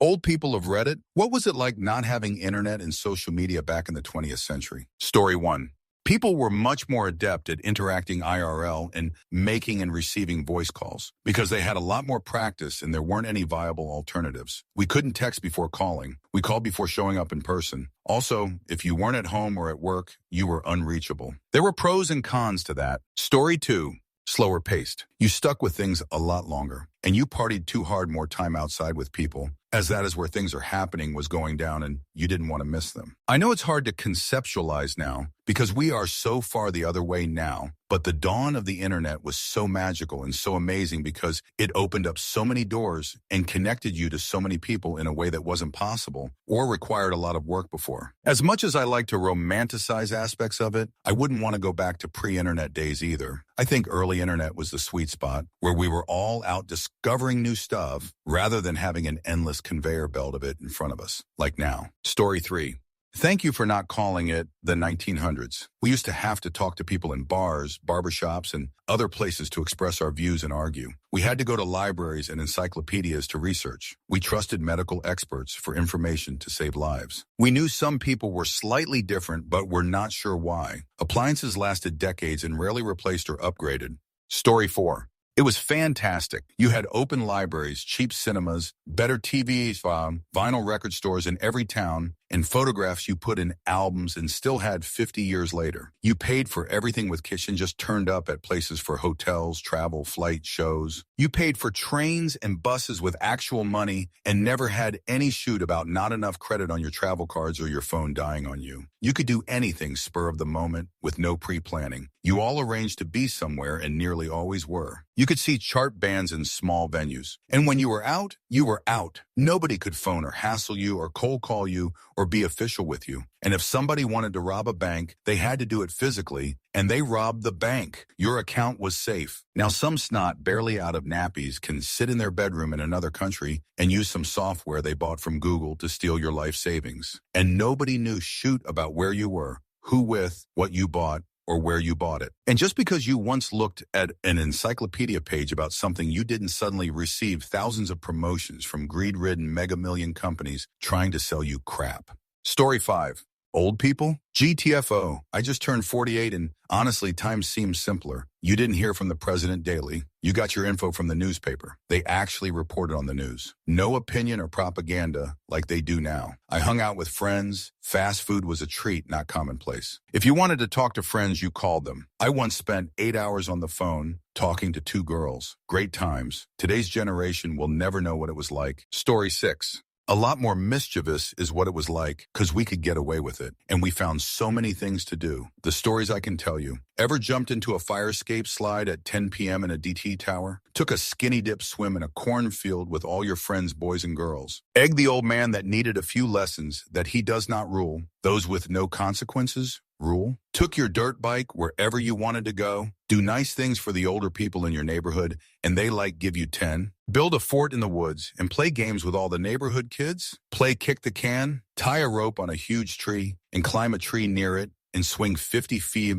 Old people of Reddit, what was it like not having internet and social media back in the 20th century? Story 1. People were much more adept at interacting IRL and making and receiving voice calls because they had a lot more practice and there weren't any viable alternatives. We couldn't text before calling. We called before showing up in person. Also, if you weren't at home or at work, you were unreachable. There were pros and cons to that. Story 2. Slower paced. You stuck with things a lot longer, and you partied too hard more time outside with people, as that is where things are happening was going down and you didn't want to miss them. I know it's hard to conceptualize now because we are so far the other way now, but the dawn of the internet was so magical and so amazing because it opened up so many doors and connected you to so many people in a way that wasn't possible or required a lot of work before. As much as I like to romanticize aspects of it, I wouldn't want to go back to pre-internet days either. I think early internet was the sweet spot where we were all out discovering new stuff rather than having an endless conveyor belt of it in front of us, like now. Story 3. Thank you for not calling it the 1900s. We used to have to talk to people in bars, barbershops, and other places to express our views and argue. We had to go to libraries and encyclopedias to research. We trusted medical experts for information to save lives. We knew some people were slightly different, but were not sure why. Appliances lasted decades and rarely replaced or upgraded. Story 4. It was fantastic. You had open libraries, cheap cinemas, better TVs, vinyl record stores in every town, and photographs you put in albums and still had 50 years later. You paid for everything with kitchen just turned up at places for hotels, travel, flight, shows. You paid for trains and buses with actual money and never had any shoot about not enough credit on your travel cards or your phone dying on you. You could do anything spur of the moment with no pre-planning. You all arranged to be somewhere and nearly always were. You could see chart bands in small venues. And when you were out, you were out. Nobody could phone or hassle you or cold call you or be official with you. And if somebody wanted to rob a bank, they had to do it physically, and they robbed the bank. Your account was safe. Now, some snot barely out of nappies can sit in their bedroom in another country and use some software they bought from Google to steal your life savings. And nobody knew shoot about where you were, who with, what you bought, or where you bought it. And just because you once looked at an encyclopedia page about something, you didn't suddenly receive thousands of promotions from greed-ridden mega-million companies trying to sell you crap. Story 5. Old people? GTFO. I just turned 48 and honestly, time seems simpler. You didn't hear from the president daily. You got your info from the newspaper. They actually reported on the news. No opinion or propaganda like they do now. I hung out with friends. Fast food was a treat, not commonplace. If you wanted to talk to friends, you called them. I once spent 8 hours on the phone talking to 2 girls. Great times. Today's generation will never know what it was like. Story 6. A lot more mischievous is what it was like because we could get away with it. And we found so many things to do. The stories I can tell you. Ever jumped into a fire escape slide at 10 p.m. in a DT tower? Took a skinny dip swim in a cornfield with all your friends, boys and girls? Egged the old man that needed a few lessons that he does not rule. Those with no consequences rule. Took your dirt bike wherever you wanted to go. Do nice things for the older people in your neighborhood and they give you 10. Build a fort in the woods and play games with all the neighborhood kids. Play kick the can. Tie a rope on a huge tree and climb a tree near it and swing 50 feet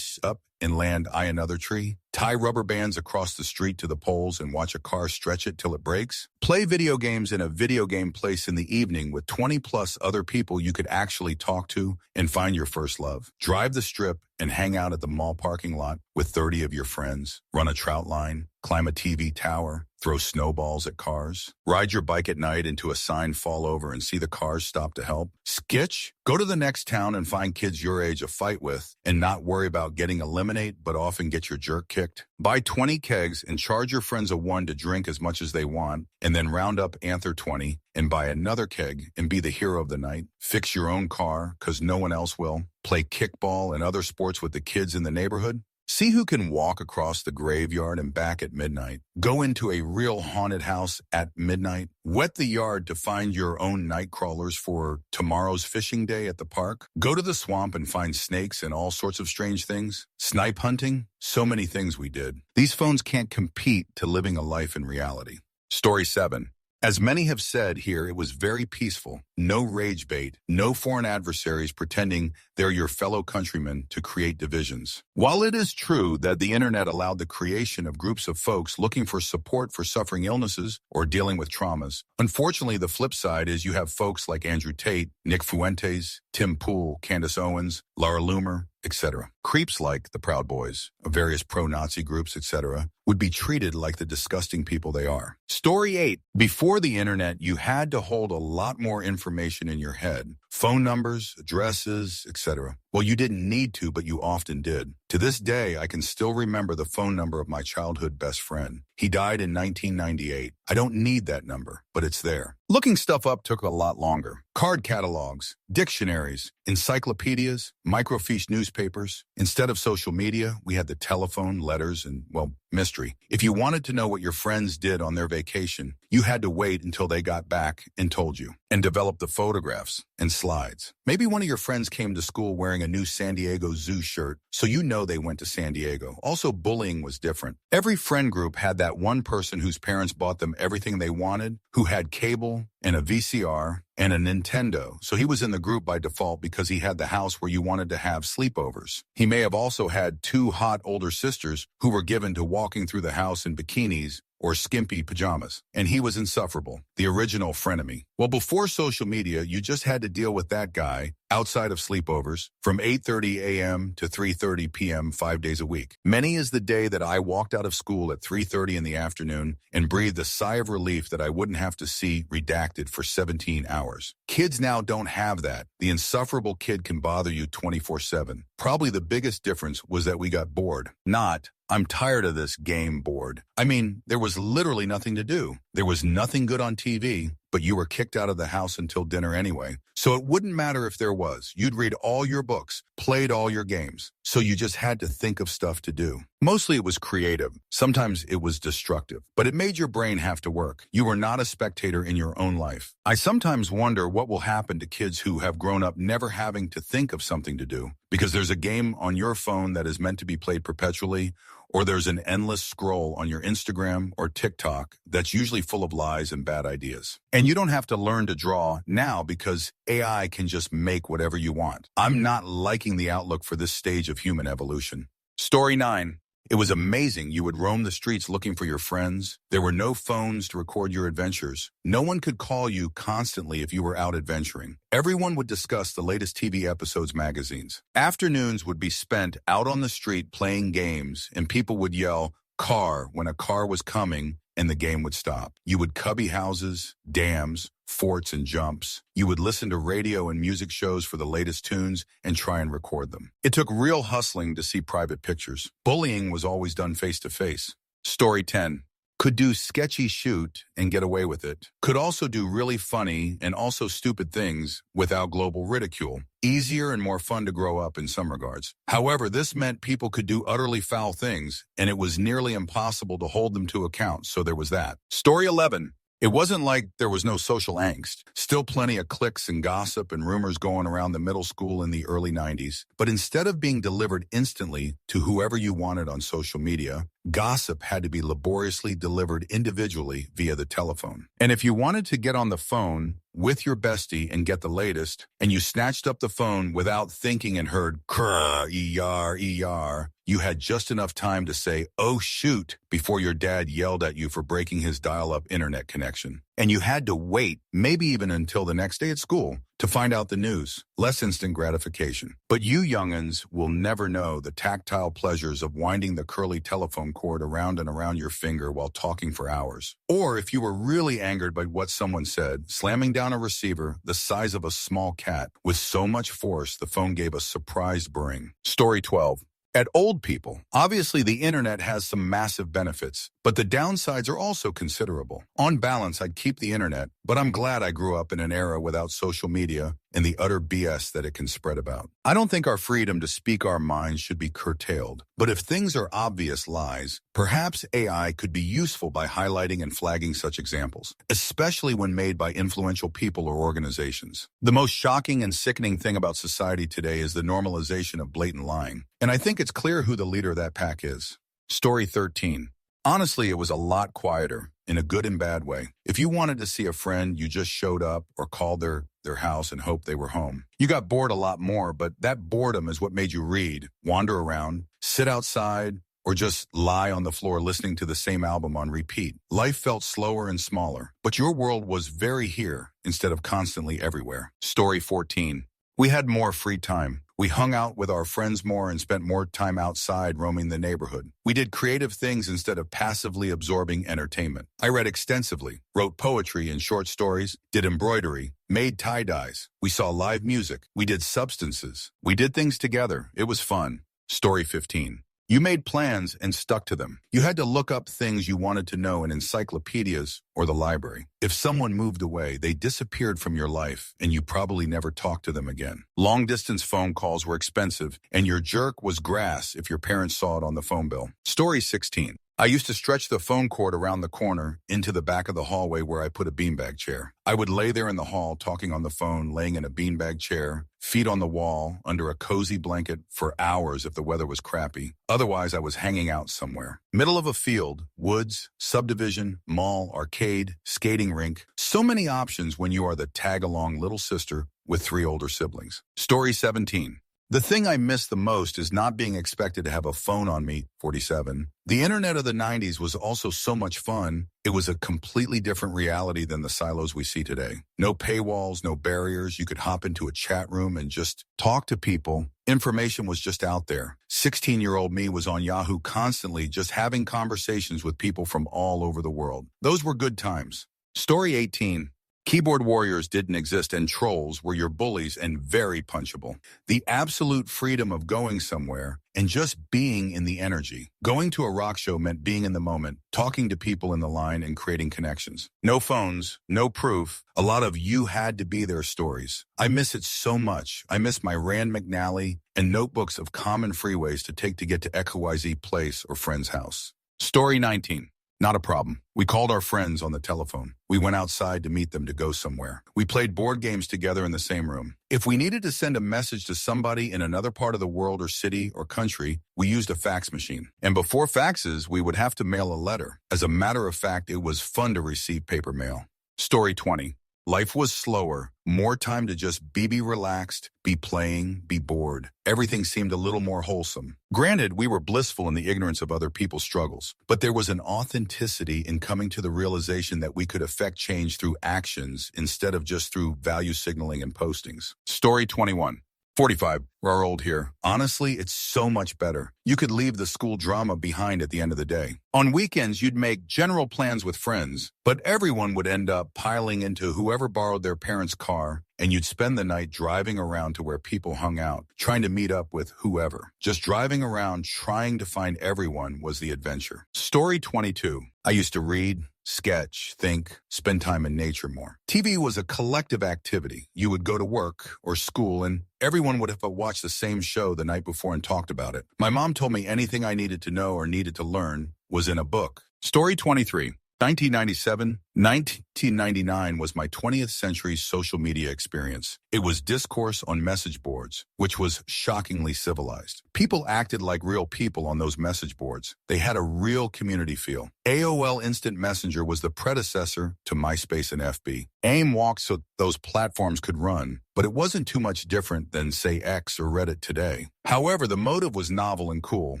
up and land another tree. Tie rubber bands across the street to the poles and watch a car stretch it till it breaks. Play video games in a video game place in the evening with 20 plus other people you could actually talk to and find your first love. Drive the strip and hang out at the mall parking lot with 30 of your friends. Run a trout line, climb a TV tower, throw snowballs at cars. Ride your bike at night into a sign fall over and see the cars stop to help. Skitch? Go to the next town and find kids your age to fight with and not worry about getting eliminated, but often get your jerk kicked. Buy 20 kegs and charge your friends a 1 to drink as much as they want, and then round up Anther 20 and buy another keg and be the hero of the night. Fix your own car, because no one else will. Play kickball and other sports with the kids in the neighborhood. See who can walk across the graveyard and back at midnight. Go into a real haunted house at midnight. Wet the yard to find your own night crawlers for tomorrow's fishing day at the park. Go to the swamp and find snakes and all sorts of strange things. Snipe hunting. So many things we did. These phones can't compete to living a life in reality. Story 7. As many have said here, it was very peaceful, no rage bait, no foreign adversaries pretending they're your fellow countrymen to create divisions. While it is true that the internet allowed the creation of groups of folks looking for support for suffering illnesses or dealing with traumas, unfortunately the flip side is you have folks like Andrew Tate, Nick Fuentes, Tim Pool, Candace Owens, Laura Loomer, etc. Creeps like the Proud Boys, of various pro-Nazi groups, etc., would be treated like the disgusting people they are. Story 8. Before the internet, you had to hold a lot more information in your head. Phone numbers, addresses, etc. Well, you didn't need to, but you often did. To this day, I can still remember the phone number of my childhood best friend. He died in 1998. I don't need that number, but it's there. Looking stuff up took a lot longer. Card catalogs, dictionaries, encyclopedias, microfiche newspapers. Instead of social media, we had the telephone, letters, and, well, mystery. If you wanted to know what your friends did on their vacation, you had to wait until they got back and told you, and develop the photographs and slides. Maybe one of your friends came to school wearing a new San Diego Zoo shirt, so you know they went to San Diego. Also, bullying was different. Every friend group had that one person whose parents bought them everything they wanted, who had cable and a VCR and a Nintendo, so he was in the group by default because he had the house where you wanted to have sleepovers. He may have also had two hot older sisters who were given to walking through the house in bikinis or skimpy pajamas, and he was insufferable, the original frenemy. Well, before social media, you just had to deal with that guy outside of sleepovers from 8:30 a.m. to 3:30 p.m. 5 days a week. Many is the day that I walked out of school at 3:30 in the afternoon and breathed a sigh of relief that I wouldn't have to see redacted for 17 hours. Kids now don't have that. The insufferable kid can bother you 24/7. Probably the biggest difference was that we got bored, not I'm tired of this game bored. I mean, there was literally nothing to do. There was nothing good on TV, but you were kicked out of the house until dinner anyway. So it wouldn't matter if there was. You'd read all your books, played all your games. So you just had to think of stuff to do. Mostly it was creative. Sometimes it was destructive. But it made your brain have to work. You were not a spectator in your own life. I sometimes wonder what will happen to kids who have grown up never having to think of something to do. Because there's a game on your phone that is meant to be played perpetually, or there's an endless scroll on your Instagram or TikTok that's usually full of lies and bad ideas. And you don't have to learn to draw now because AI can just make whatever you want. I'm not liking the outlook for this stage of human evolution. Story 9. It was amazing. You would roam the streets looking for your friends. There were no phones to record your adventures. No one could call you constantly if you were out adventuring. Everyone would discuss the latest TV episodes, magazines. Afternoons would be spent out on the street playing games, and people would yell, "Car," when a car was coming, and the game would stop. You would cubby houses, dams, forts, and jumps. You would listen to radio and music shows for the latest tunes and try and record them. It took real hustling to see private pictures. Bullying was always done face-to-face. Story 10. Could do sketchy shoot and get away with it. Could also do really funny and also stupid things without global ridicule. Easier and more fun to grow up in some regards. However, this meant people could do utterly foul things, and it was nearly impossible to hold them to account, so there was that. Story 11. It wasn't like there was no social angst. Still plenty of cliques and gossip and rumors going around the middle school in the early 90s. But instead of being delivered instantly to whoever you wanted on social media, gossip had to be laboriously delivered individually via the telephone. And if you wanted to get on the phone with your bestie and get the latest, and you snatched up the phone without thinking and heard "krr, er," you had just enough time to say, "Oh shoot," before your dad yelled at you for breaking his dial-up internet connection. And you had to wait, maybe even until the next day at school, to find out the news. Less instant gratification. But you young'uns will never know the tactile pleasures of winding the curly telephone cord around and around your finger while talking for hours. Or if you were really angered by what someone said, slamming down a receiver the size of a small cat with so much force the phone gave a surprised burring. Story 12. At old people, obviously the internet has some massive benefits, but the downsides are also considerable. On balance, I'd keep the internet, but I'm glad I grew up in an era without social media and the utter BS that it can spread about. I don't think our freedom to speak our minds should be curtailed, but if things are obvious lies, perhaps AI could be useful by highlighting and flagging such examples, especially when made by influential people or organizations. The most shocking and sickening thing about society today is the normalization of blatant lying, and I think it's clear who the leader of that pack is. Story 13. Honestly, it was a lot quieter, in a good and bad way. If you wanted to see a friend, you just showed up or called their house and hoped they were home. You got bored a lot more, but that boredom is what made you read, wander around, sit outside, or just lie on the floor listening to the same album on repeat. Life felt slower and smaller, but your world was very here instead of constantly everywhere. Story 14. We had more free time. We hung out with our friends more and spent more time outside roaming the neighborhood. We did creative things instead of passively absorbing entertainment. I read extensively, wrote poetry and short stories, did embroidery, made tie-dyes. We saw live music. We did substances. We did things together. It was fun. Story 15. You made plans and stuck to them. You had to look up things you wanted to know in encyclopedias or the library. If someone moved away, they disappeared from your life, and you probably never talked to them again. Long-distance phone calls were expensive, and your jerk was grass if your parents saw it on the phone bill. Story 16. I used to stretch the phone cord around the corner into the back of the hallway where I put a beanbag chair. I would lay there in the hall talking on the phone, laying in a beanbag chair, feet on the wall, under a cozy blanket for hours if the weather was crappy. Otherwise, I was hanging out somewhere. Middle of a field, woods, subdivision, mall, arcade, skating rink. So many options when you are the tag-along little sister with 3 older siblings. Story 17. The thing I miss the most is not being expected to have a phone on me, 47. The internet of the 90s was also so much fun. It was a completely different reality than the silos we see today. No paywalls, no barriers. You could hop into a chat room and just talk to people. Information was just out there. 16-year-old me was on Yahoo constantly, just having conversations with people from all over the world. Those were good times. Story 18. Keyboard warriors didn't exist, and trolls were your bullies and very punchable. The absolute freedom of going somewhere and just being in the energy. Going to a rock show meant being in the moment, talking to people in the line and creating connections. No phones, no proof. A lot of you had to be there stories. I miss it so much. I miss my Rand McNally and notebooks of common freeways to take to get to XYZ place or friend's house. Story 19. Not a problem. We called our friends on the telephone. We went outside to meet them to go somewhere. We played board games together in the same room. If we needed to send a message to somebody in another part of the world or city or country, we used a fax machine. And before faxes, we would have to mail a letter. As a matter of fact, it was fun to receive paper mail. Story 20. Life was slower, more time to just be relaxed, be playing, be bored. Everything seemed a little more wholesome. Granted, we were blissful in the ignorance of other people's struggles, but there was an authenticity in coming to the realization that we could affect change through actions instead of just through value signaling and postings. Story 21. 45. We're old here. Honestly, it's so much better. You could leave the school drama behind at the end of the day. On weekends, you'd make general plans with friends, but everyone would end up piling into whoever borrowed their parents' car, and you'd spend the night driving around to where people hung out, trying to meet up with whoever. Just driving around, trying to find everyone was the adventure. Story 22. I used to read, sketch, think, spend time in nature more. TV was a collective activity. You would go to work or school, and everyone would have watched the same show the night before and talked about it. My mom told me anything I needed to know or needed to learn was in a book. Story 23. 1999 was my 20th century social media experience. It was discourse on message boards, which was shockingly civilized. People acted like real people on those message boards. They had a real community feel. AOL Instant Messenger was the predecessor to MySpace and FB. AIM walked so those platforms could run, but it wasn't too much different than, say, X or Reddit today. However, the motive was novel and cool,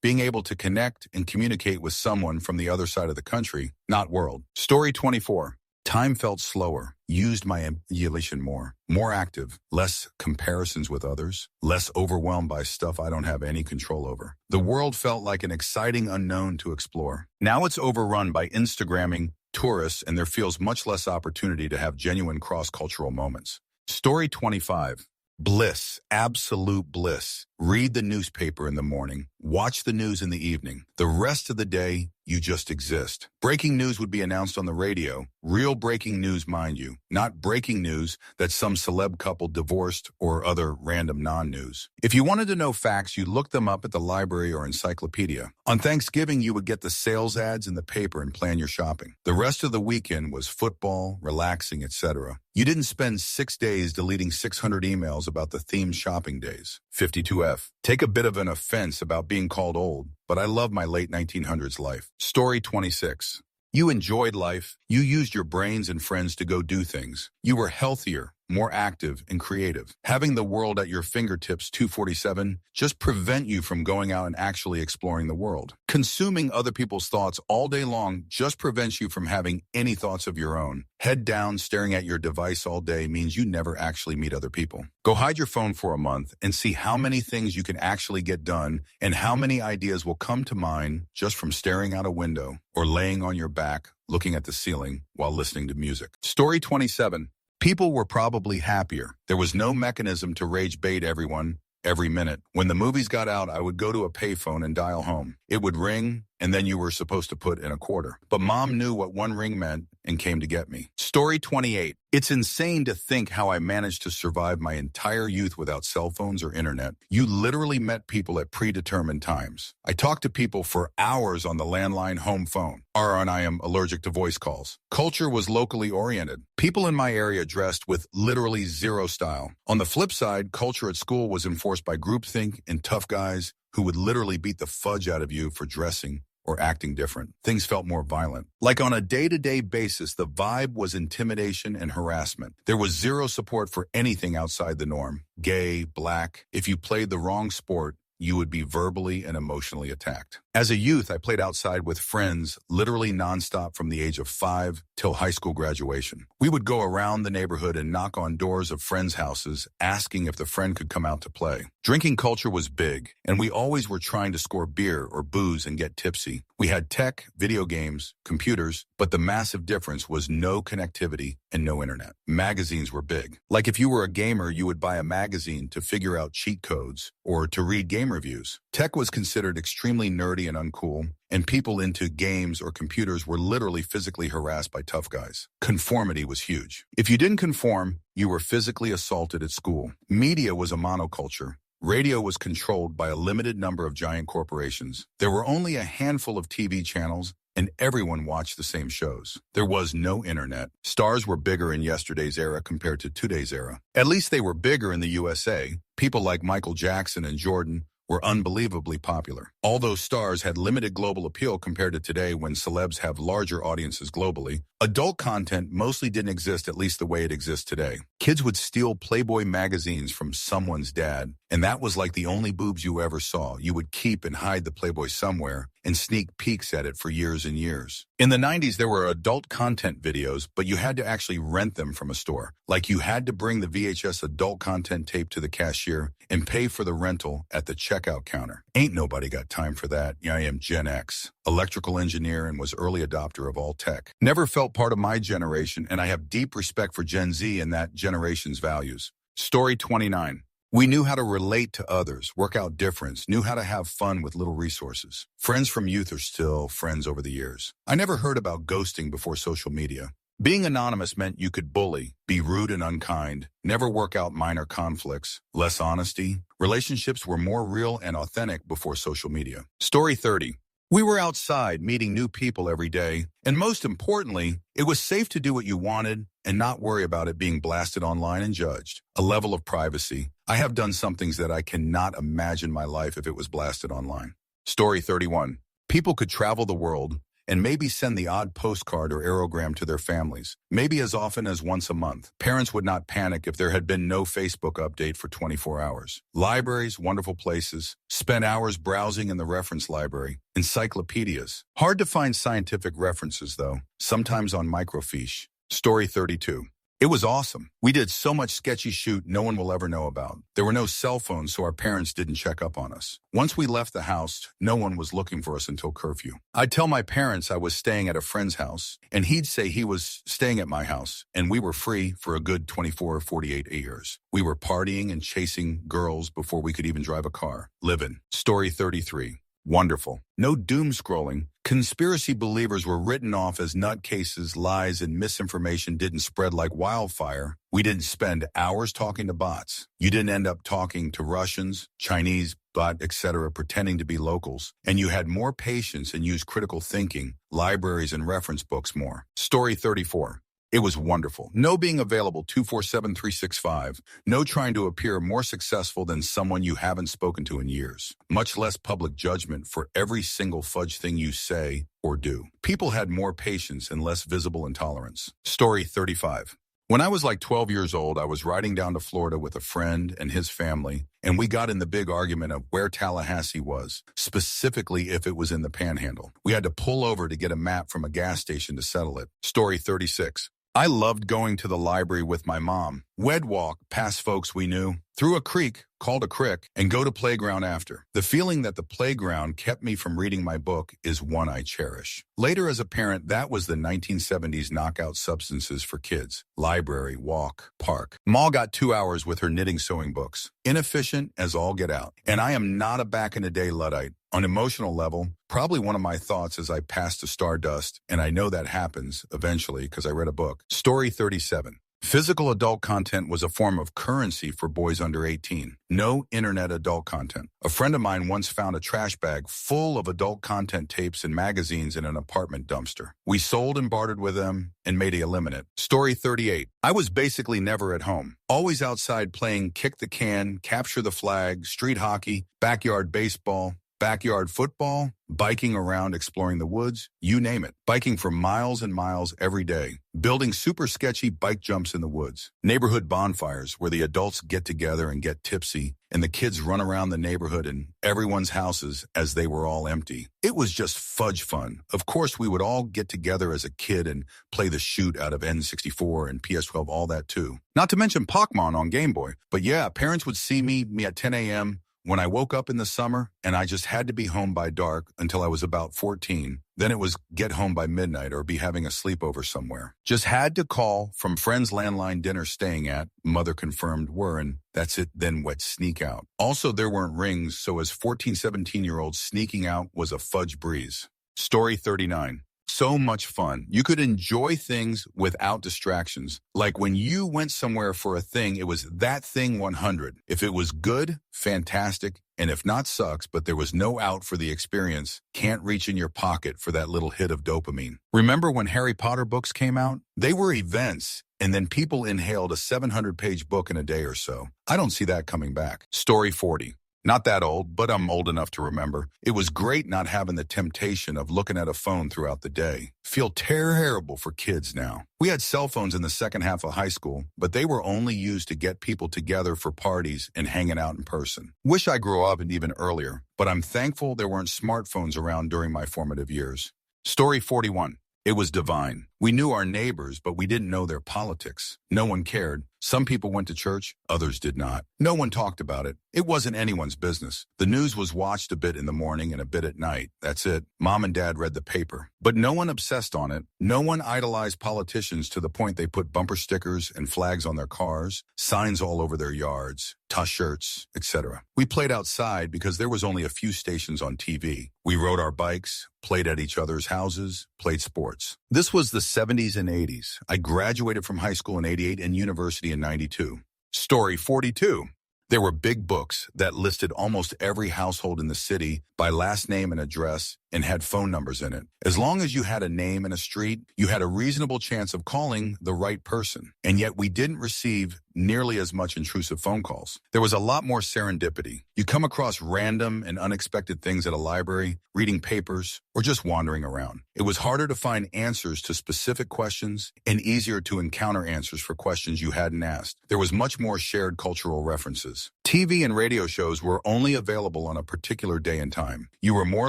being able to connect and communicate with someone from the other side of the country, not world. Story 24. Time felt slower, used my imagination more active, less comparisons with others, less overwhelmed by stuff I don't have any control over. The world felt like an exciting unknown to explore. Now it's overrun by Instagramming tourists, and there feels much less opportunity to have genuine cross-cultural moments. Story 25. Bliss, absolute bliss. Read the newspaper in the morning, watch the news in the evening. The rest of the day, you just exist. Breaking news would be announced on the radio. Real breaking news, mind you. Not breaking news that some celeb couple divorced or other random non-news. If you wanted to know facts, you'd look them up at the library or encyclopedia. On Thanksgiving, you would get the sales ads in the paper and plan your shopping. The rest of the weekend was football, relaxing, etc. You didn't spend 6 days deleting 600 emails about the themed shopping days. 52 UF. Take a bit of an offense about being called old, but I love my late 1900s life. Story 26. You enjoyed life. You used your brains and friends to go do things. You were healthier, more active, and creative. Having the world at your fingertips 247 just prevent you from going out and actually exploring the world. Consuming other people's thoughts all day long just prevents you from having any thoughts of your own. Head down staring at your device all day means you never actually meet other people. Go hide your phone for a month and see how many things you can actually get done and how many ideas will come to mind just from staring out a window or laying on your back looking at the ceiling while listening to music. Story 27. People were probably happier. There was no mechanism to rage bait everyone every minute. When the movies got out, I would go to a payphone and dial home. It would ring, and then you were supposed to put in a quarter. But Mom knew what one ring meant and came to get me. Story 28. It's insane to think how I managed to survive my entire youth without cell phones or internet. You literally met people at predetermined times. I talked to people for hours on the landline home phone. And I am allergic to voice calls. Culture was locally oriented. People in my area dressed with literally zero style. On the flip side, culture at school was enforced by groupthink and tough guys who would literally beat the fudge out of you for dressing or acting different. Things felt more violent. Like on a day-to-day basis, the vibe was intimidation and harassment. There was zero support for anything outside the norm. Gay, black. If you played the wrong sport, you would be verbally and emotionally attacked. As a youth, I played outside with friends, literally nonstop from the age of 5 till high school graduation. We would go around the neighborhood and knock on doors of friends' houses, asking if the friend could come out to play. Drinking culture was big, and we always were trying to score beer or booze and get tipsy. We had tech, video games, computers, but the massive difference was no connectivity and no internet. Magazines were big. Like if you were a gamer, you would buy a magazine to figure out cheat codes or to read game reviews. Tech was considered extremely nerdy and uncool, and people into games or computers were literally physically harassed by tough guys. Conformity was huge. If you didn't conform, you were physically assaulted at school. Media was a monoculture. Radio was controlled by a limited number of giant corporations. There were only a handful of TV channels, and everyone watched the same shows. There was no internet. Stars were bigger in yesterday's era compared to today's era. At least they were bigger in the USA. People like Michael Jackson and Jordan were unbelievably popular. All those stars had limited global appeal compared to today when celebs have larger audiences globally. Adult content mostly didn't exist, at least the way it exists today. Kids would steal Playboy magazines from someone's dad, and that was like the only boobs you ever saw. You would keep and hide the Playboy somewhere and sneak peeks at it for years and years. In the 90s, there were adult content videos, but you had to actually rent them from a store. Like you had to bring the VHS adult content tape to the cashier and pay for the rental at the checkout counter. Ain't nobody got time for that. I am Gen X, electrical engineer, and was early adopter of all tech. Never felt part of my generation, and I have deep respect for Gen Z and that generation's values. Story 29. We knew how to relate to others, work out difference, knew how to have fun with little resources. Friends from youth are still friends over the years. I never heard about ghosting before social media. Being anonymous meant you could bully, be rude and unkind, never work out minor conflicts, less honesty. Relationships were more real and authentic before social media. Story 30. We were outside meeting new people every day, and most importantly, it was safe to do what you wanted and not worry about it being blasted online and judged. A level of privacy. I have done some things that I cannot imagine my life if it was blasted online. Story 31. People could travel the world and maybe send the odd postcard or aerogram to their families, maybe as often as once a month. Parents would not panic if there had been no Facebook update for 24 hours. Libraries, wonderful places. Spent hours browsing in the reference library. Encyclopedias. Hard to find scientific references, though, sometimes on microfiche. Story 32. It was awesome. We did so much sketchy shoot no one will ever know about. There were no cell phones, so our parents didn't check up on us. Once we left the house, no one was looking for us until curfew. I'd tell my parents I was staying at a friend's house, and he'd say he was staying at my house, and we were free for a good 24 or 48 years. We were partying and chasing girls before we could even drive a car. Living. Story 33. Wonderful. No doom scrolling. Conspiracy believers were written off as nutcases, lies, and misinformation didn't spread like wildfire. We didn't spend hours talking to bots. You didn't end up talking to Russians, Chinese, bot, etc., pretending to be locals. And you had more patience and used critical thinking, libraries, and reference books more. Story 34. It was wonderful. No being available 24/7, 365. No trying to appear more successful than someone you haven't spoken to in years. Much less public judgment for every single fudge thing you say or do. People had more patience and less visible intolerance. Story 35. When I was like 12 years old, I was riding down to Florida with a friend and his family, and we got in the big argument of where Tallahassee was, specifically if it was in the Panhandle. We had to pull over to get a map from a gas station to settle it. Story 36. I loved going to the library with my mom. We'd walk past folks we knew, through a creek called a crick, and go to playground after. The feeling that the playground kept me from reading my book is one I cherish. Later as a parent, that was the 1970s knockout substances for kids. Library, walk, park. Ma got 2 hours with her knitting sewing books. Inefficient as all get out. And I am not a back-in-the-day Luddite. On emotional level, probably one of my thoughts as I pass to stardust, and I know that happens eventually because I read a book. Story 37. Physical adult content was a form of currency for boys under 18. No internet adult content. A friend of mine once found a trash bag full of adult content tapes and magazines in an apartment dumpster. We sold and bartered with them and made a limit. Story 38. I was basically never at home. Always outside playing kick the can, capture the flag, street hockey, backyard baseball, backyard football, biking around exploring the woods, you name it. Biking for miles and miles every day. Building super sketchy bike jumps in the woods. Neighborhood bonfires where the adults get together and get tipsy and the kids run around the neighborhood and everyone's houses as they were all empty. It was just fudge fun. Of course, we would all get together as a kid and play the shoot out of N64 and PS12, all that too. Not to mention Pokemon on Game Boy. But yeah, parents would see me at 10 a.m., when I woke up in the summer and I just had to be home by dark until I was about 14. Then it was get home by midnight or be having a sleepover somewhere. Just had to call from friends' landline dinner staying at, mother confirmed were, and that's it, then we'd sneak out. Also, there weren't rings, so as 14, 17-year-olds, sneaking out was a fudge breeze. Story 39. So much fun. You could enjoy things without distractions. Like when you went somewhere for a thing, it was that thing 100. If it was good, fantastic, and if not, sucks, but there was no out for the experience. Can't reach in your pocket for that little hit of dopamine. Remember when Harry Potter books came out? They were events, and then people inhaled a 700-page book in a day or so. I don't see that coming back. Story 40. Not that old, but I'm old enough to remember. It was great not having the temptation of looking at a phone throughout the day. Feel terrible for kids now. We had cell phones in the second half of high school, but they were only used to get people together for parties and hanging out in person. Wish I grew up even earlier, but I'm thankful there weren't smartphones around during my formative years. Story 41. It was divine. We knew our neighbors, but we didn't know their politics. No one cared. Some people went to church, others did not. No one talked about it. It wasn't anyone's business. The news was watched a bit in the morning and a bit at night. That's it. Mom and Dad read the paper. But no one obsessed on it. No one idolized politicians to the point they put bumper stickers and flags on their cars, signs all over their yards, tush shirts, etc. We played outside because there was only a few stations on TV. We rode our bikes, played at each other's houses, played sports. This was the 70s and 80s. I graduated from high school in 88 and university in 92. Story 42. There were big books that listed almost every household in the city by last name and address and had phone numbers in it. As long as you had a name and a street, you had a reasonable chance of calling the right person. And yet we didn't receive nearly as much intrusive phone calls. There was a lot more serendipity. You come across random and unexpected things at a library, reading papers, or just wandering around. It was harder to find answers to specific questions and easier to encounter answers for questions you hadn't asked. There was much more shared cultural references. TV and radio shows were only available on a particular day and time. You were more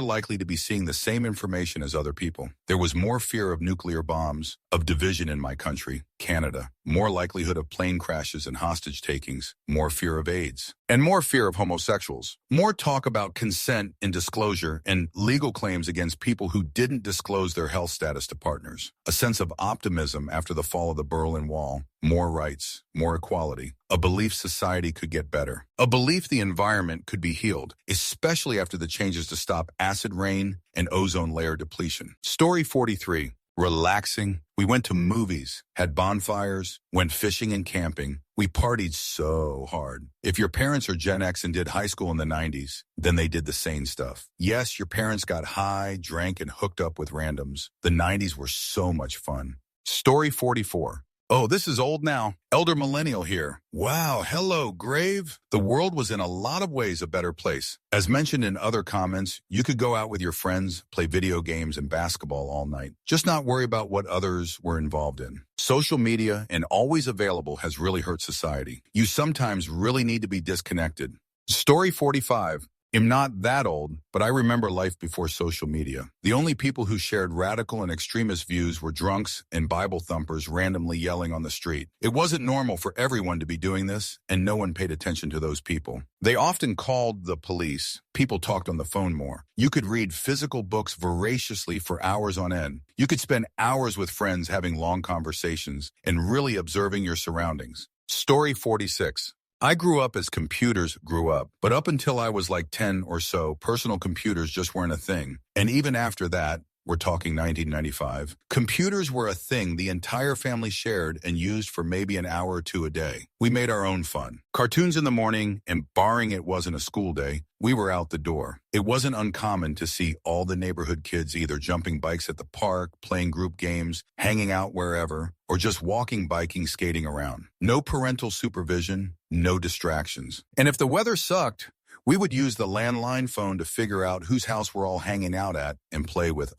likely to be seeing the same information as other people. There was more fear of nuclear bombs, of division in my country, Canada, more likelihood of plane crashes and hostage takings, more fear of AIDS, and more fear of homosexuals. More talk about consent and disclosure and legal claims against people who didn't disclose their health status to partners. A sense of optimism after the fall of the Berlin Wall. More rights, more equality. A belief society could get better. A belief the environment could be healed, especially after the changes to stop acid rain and ozone layer depletion. Story 43. Relaxing. We went to movies, had bonfires, went fishing and camping. We partied so hard. If your parents are Gen X and did high school in the 90s, then they did the same stuff. Yes, your parents got high, drank, and hooked up with randoms. The 90s were so much fun. Story 44. Oh, this is old now. Elder Millennial here. Wow, hello, Grave. The world was in a lot of ways a better place. As mentioned in other comments, you could go out with your friends, play video games and basketball all night. Just not worry about what others were involved in. Social media and always available has really hurt society. You sometimes really need to be disconnected. Story 45. I'm not that old, but I remember life before social media. The only people who shared radical and extremist views were drunks and Bible thumpers randomly yelling on the street. It wasn't normal for everyone to be doing this, and no one paid attention to those people. They often called the police. People talked on the phone more. You could read physical books voraciously for hours on end. You could spend hours with friends having long conversations and really observing your surroundings. Story 46. I grew up as computers grew up, but up until I was like 10 or so, personal computers just weren't a thing. And even after that, we're talking 1995, computers were a thing the entire family shared and used for maybe an hour or two a day. We made our own fun. Cartoons in the morning, and barring it wasn't a school day, we were out the door. It wasn't uncommon to see all the neighborhood kids either jumping bikes at the park, playing group games, hanging out wherever, or just walking, biking, skating around. No parental supervision, no distractions. And if the weather sucked, we would use the landline phone to figure out whose house we're all hanging out at and play with,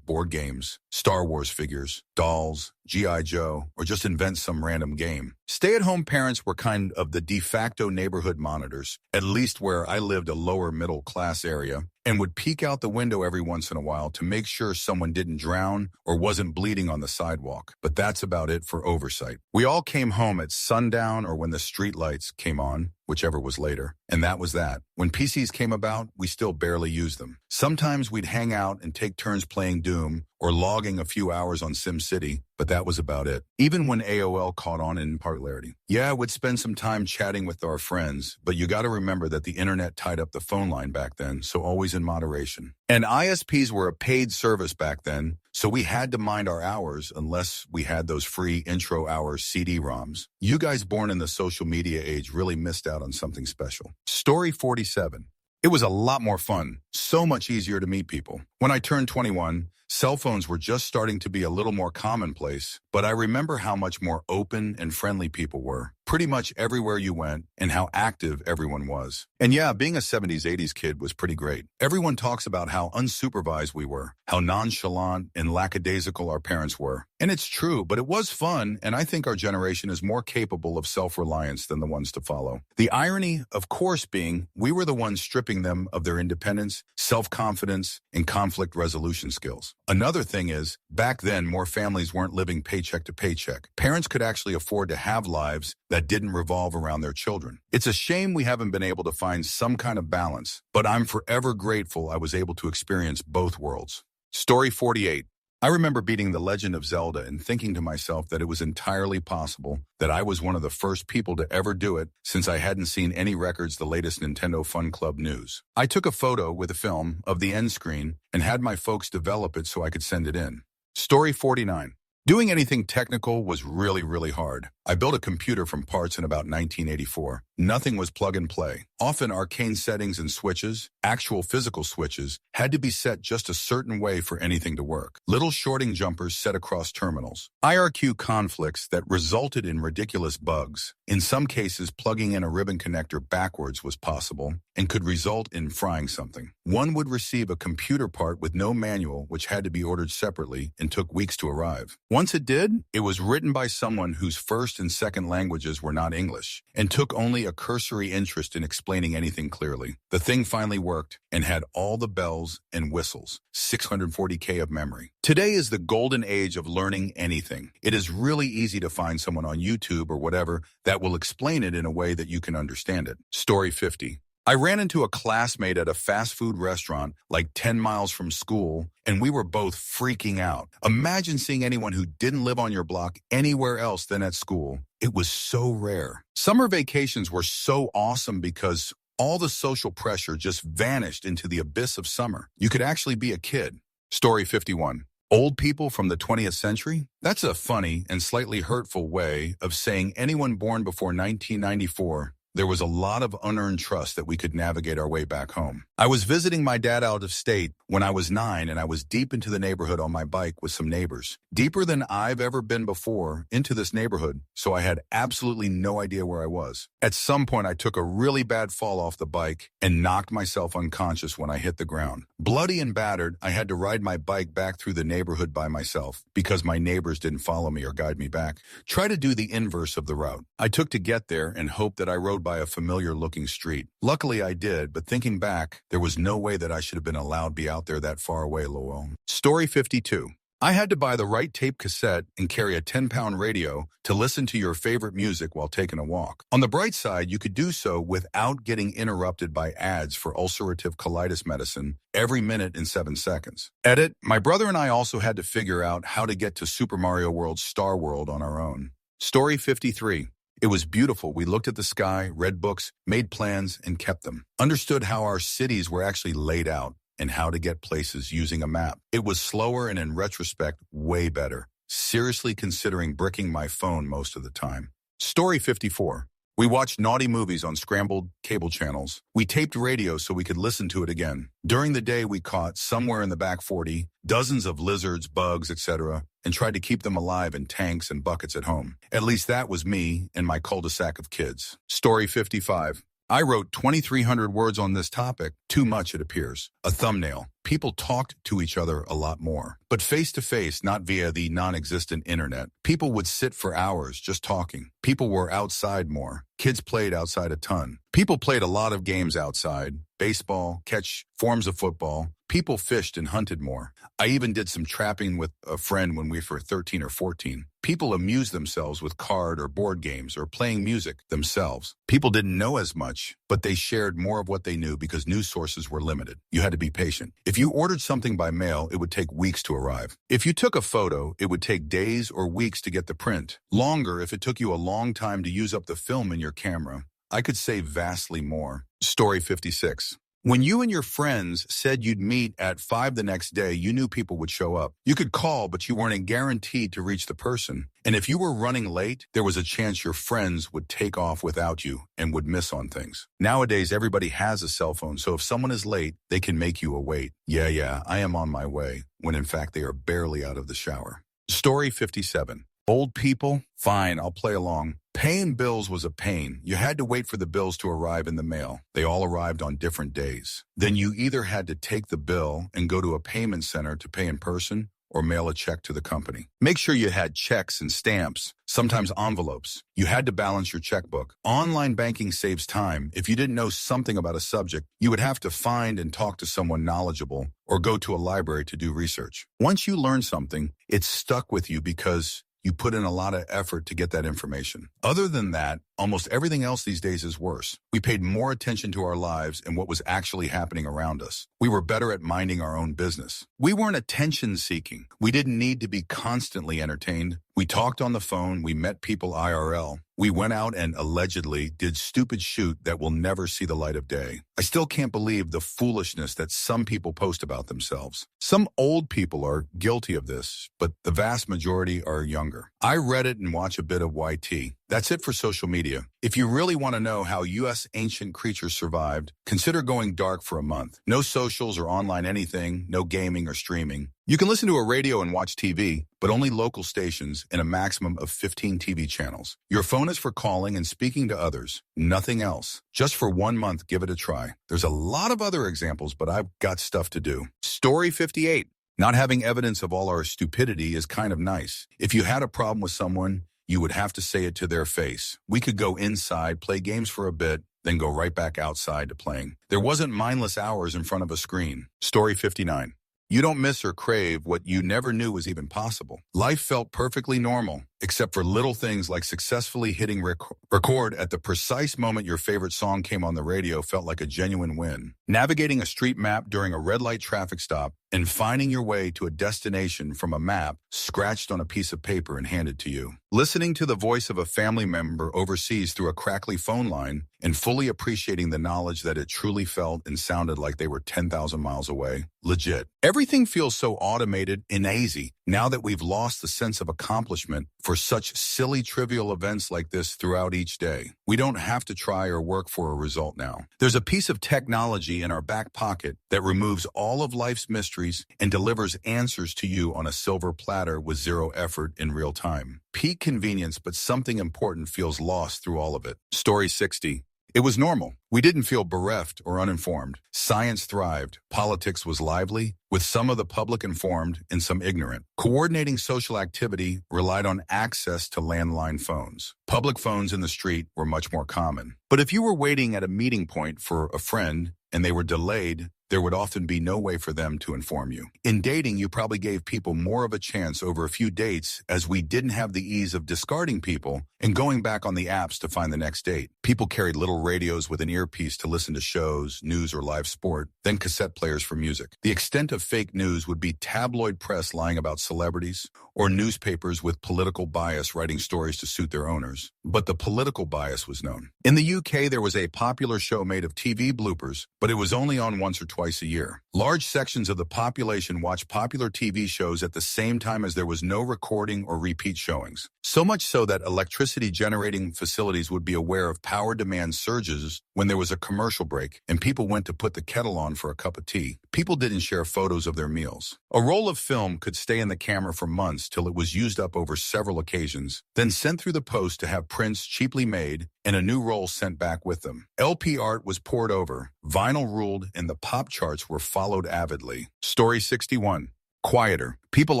board games, Star Wars figures, dolls, G.I. Joe, or just invent some random game. Stay-at-home parents were kind of the de facto neighborhood monitors, at least where I lived a lower middle class area, and would peek out the window every once in a while to make sure someone didn't drown or wasn't bleeding on the sidewalk. But that's about it for oversight. We all came home at sundown or when the street lights came on, whichever was later, and that was that. When PCs came about, we still barely used them. Sometimes we'd hang out and take turns playing Doom or logging a few hours on SimCity, but that was about it. Even when AOL caught on in popularity. Yeah, we'd spend some time chatting with our friends, but you gotta remember that the internet tied up the phone line back then, so always in moderation. And ISPs were a paid service back then, so we had to mind our hours unless we had those free intro hour CD-ROMs. You guys born in the social media age really missed out on something special. Story 47. It was a lot more fun, so much easier to meet people. When I turned 21, cell phones were just starting to be a little more commonplace, but I remember how much more open and friendly people were, pretty much everywhere you went, and how active everyone was. And yeah, being a 70s, 80s kid was pretty great. Everyone talks about how unsupervised we were, how nonchalant and lackadaisical our parents were. And it's true, but it was fun, and I think our generation is more capable of self-reliance than the ones to follow. The irony, of course, being we were the ones stripping them of their independence, self-confidence, and conflict resolution skills. Another thing is, back then, more families weren't living paycheck to paycheck. Parents could actually afford to have lives that didn't revolve around their children. It's a shame we haven't been able to find some kind of balance, but I'm forever grateful I was able to experience both worlds. Story 48. I remember beating The Legend of Zelda and thinking to myself that it was entirely possible that I was one of the first people to ever do it since I hadn't seen any records the latest Nintendo Fun Club news. I took a photo with a film of the end screen and had my folks develop it so I could send it in. Story 49. Doing anything technical was really, really hard. I built a computer from parts in about 1984. Nothing was plug and play. Often arcane settings and switches, actual physical switches, had to be set just a certain way for anything to work. Little shorting jumpers set across terminals. IRQ conflicts that resulted in ridiculous bugs. In some cases, plugging in a ribbon connector backwards was possible and could result in frying something. One would receive a computer part with no manual, which had to be ordered separately and took weeks to arrive. Once it did, it was written by someone whose first and second languages were not English and took only a cursory interest in explaining anything clearly. The thing finally worked and had all the bells and whistles, 640K of memory. Today is the golden age of learning anything. It is really easy to find someone on YouTube or whatever that will explain it in a way that you can understand it. Story 50. I ran into a classmate at a fast food restaurant like 10 miles from school, and we were both freaking out. Imagine seeing anyone who didn't live on your block anywhere else than at school. It was so rare. Summer vacations were so awesome because all the social pressure just vanished into the abyss of summer. You could actually be a kid. Story 51. Old people from the 20th century? That's a funny and slightly hurtful way of saying anyone born before 1994 there was a lot of unearned trust that we could navigate our way back home. I was visiting my dad out of state when I was 9, and I was deep into the neighborhood on my bike with some neighbors. Deeper than I've ever been before into this neighborhood, so I had absolutely no idea where I was. At some point, I took a really bad fall off the bike and knocked myself unconscious when I hit the ground. Bloody and battered, I had to ride my bike back through the neighborhood by myself because my neighbors didn't follow me or guide me back. Try to do the inverse of the route I took to get there and hope that I rode by a familiar-looking street. Luckily, I did, but thinking back, there was no way that I should have been allowed to be out there that far away, lol. Story 52. I had to buy the right tape cassette and carry a 10-pound radio to listen to your favorite music while taking a walk. On the bright side, you could do so without getting interrupted by ads for ulcerative colitis medicine every minute in 7 seconds. Edit, my brother and I also had to figure out how to get to Super Mario World's Star World on our own. Story 53. It was beautiful. We looked at the sky, read books, made plans, and kept them. Understood how our cities were actually laid out and how to get places using a map. It was slower and in retrospect, way better. Seriously considering bricking my phone most of the time. Story 54. We watched naughty movies on scrambled cable channels. We taped radio so we could listen to it again. During the day, we caught, somewhere in the back 40, dozens of lizards, bugs, etc., and tried to keep them alive in tanks and buckets at home. At least that was me and my cul-de-sac of kids. Story 55. I wrote 2,300 words on this topic. Too much, it appears. A thumbnail. People talked to each other a lot more. But face-to-face, not via the non-existent internet. People would sit for hours just talking. People were outside more. Kids played outside a ton. People played a lot of games outside. Baseball, catch, forms of football. People fished and hunted more. I even did some trapping with a friend when we were 13 or 14. People amused themselves with card or board games or playing music themselves. People didn't know as much, but they shared more of what they knew because news sources were limited. You had to be patient. If you ordered something by mail, it would take weeks to arrive. If you took a photo, it would take days or weeks to get the print. Longer if it took you a long time to use up the film in your camera. I could say vastly more. Story 56. When you and your friends said you'd meet at 5 the next day, you knew people would show up. You could call, but you weren't guaranteed to reach the person. And if you were running late, there was a chance your friends would take off without you and would miss on things. Nowadays, everybody has a cell phone, so if someone is late, they can make you wait. Yeah, I am on my way, when in fact they are barely out of the shower. Story 57. Old people? Fine, I'll play along. Paying bills was a pain. You had to wait for the bills to arrive in the mail. They all arrived on different days. Then you either had to take the bill and go to a payment center to pay in person or mail a check to the company. Make sure you had checks and stamps, sometimes envelopes. You had to balance your checkbook. Online banking saves time. If you didn't know something about a subject, you would have to find and talk to someone knowledgeable or go to a library to do research. Once you learn something, it's stuck with you because you put in a lot of effort to get that information. Other than that, almost everything else these days is worse. We paid more attention to our lives and what was actually happening around us. We were better at minding our own business. We weren't attention-seeking. We didn't need to be constantly entertained. We talked on the phone. We met people IRL. We went out and allegedly did stupid shoot that will never see the light of day. I still can't believe the foolishness that some people post about themselves. Some old people are guilty of this, but the vast majority are younger. I read it and watch a bit of YT. That's it for social media. If you really want to know how U.S. ancient creatures survived, consider going dark for a month. No socials or online anything, no gaming or streaming. You can listen to a radio and watch TV, but only local stations and a maximum of 15 TV channels. Your phone is for calling and speaking to others, nothing else. Just for 1 month, give it a try. There's a lot of other examples, but I've got stuff to do. Story 58. Not having evidence of all our stupidity is kind of nice. If you had a problem with someone, you would have to say it to their face. We could go inside, play games for a bit, then go right back outside to playing. There wasn't mindless hours in front of a screen. Story 59. You don't miss or crave what you never knew was even possible. Life felt perfectly normal, except for little things like successfully hitting record at the precise moment your favorite song came on the radio felt like a genuine win. Navigating a street map during a red light traffic stop and finding your way to a destination from a map scratched on a piece of paper and handed to you. Listening to the voice of a family member overseas through a crackly phone line and fully appreciating the knowledge that it truly felt and sounded like they were 10,000 miles away. Legit. Everything feels so automated and easy now that we've lost the sense of accomplishment for such silly, trivial events like this throughout each day. We don't have to try or work for a result now. There's a piece of technology in our back pocket that removes all of life's mysteries and delivers answers to you on a silver platter with zero effort in real time. Peak convenience, but something important feels lost through all of it. Story 60. It was normal. We didn't feel bereft or uninformed. Science thrived. Politics was lively, with some of the public informed and some ignorant. Coordinating social activity relied on access to landline phones. Public phones in the street were much more common. But if you were waiting at a meeting point for a friend and they were delayed, there would often be no way for them to inform you. In dating, you probably gave people more of a chance over a few dates, as we didn't have the ease of discarding people and going back on the apps to find the next date. People carried little radios with an earpiece to listen to shows, news, or live sport, then cassette players for music. The extent of fake news would be tabloid press lying about celebrities, or newspapers with political bias writing stories to suit their owners. But the political bias was known. In the UK, there was a popular show made of TV bloopers, but it was only on once or twice a year. Large sections of the population watched popular TV shows at the same time as there was no recording or repeat showings. So much so that electricity generating facilities would be aware of power demand surges when there was a commercial break and people went to put the kettle on for a cup of tea. People didn't share photos of their meals. A roll of film could stay in the camera for months till it was used up over several occasions, then sent through the post to have prints cheaply made and a new roll sent back with them. LP art was poured over, vinyl ruled, and the pop charts were followed avidly. Story 61. Quieter. People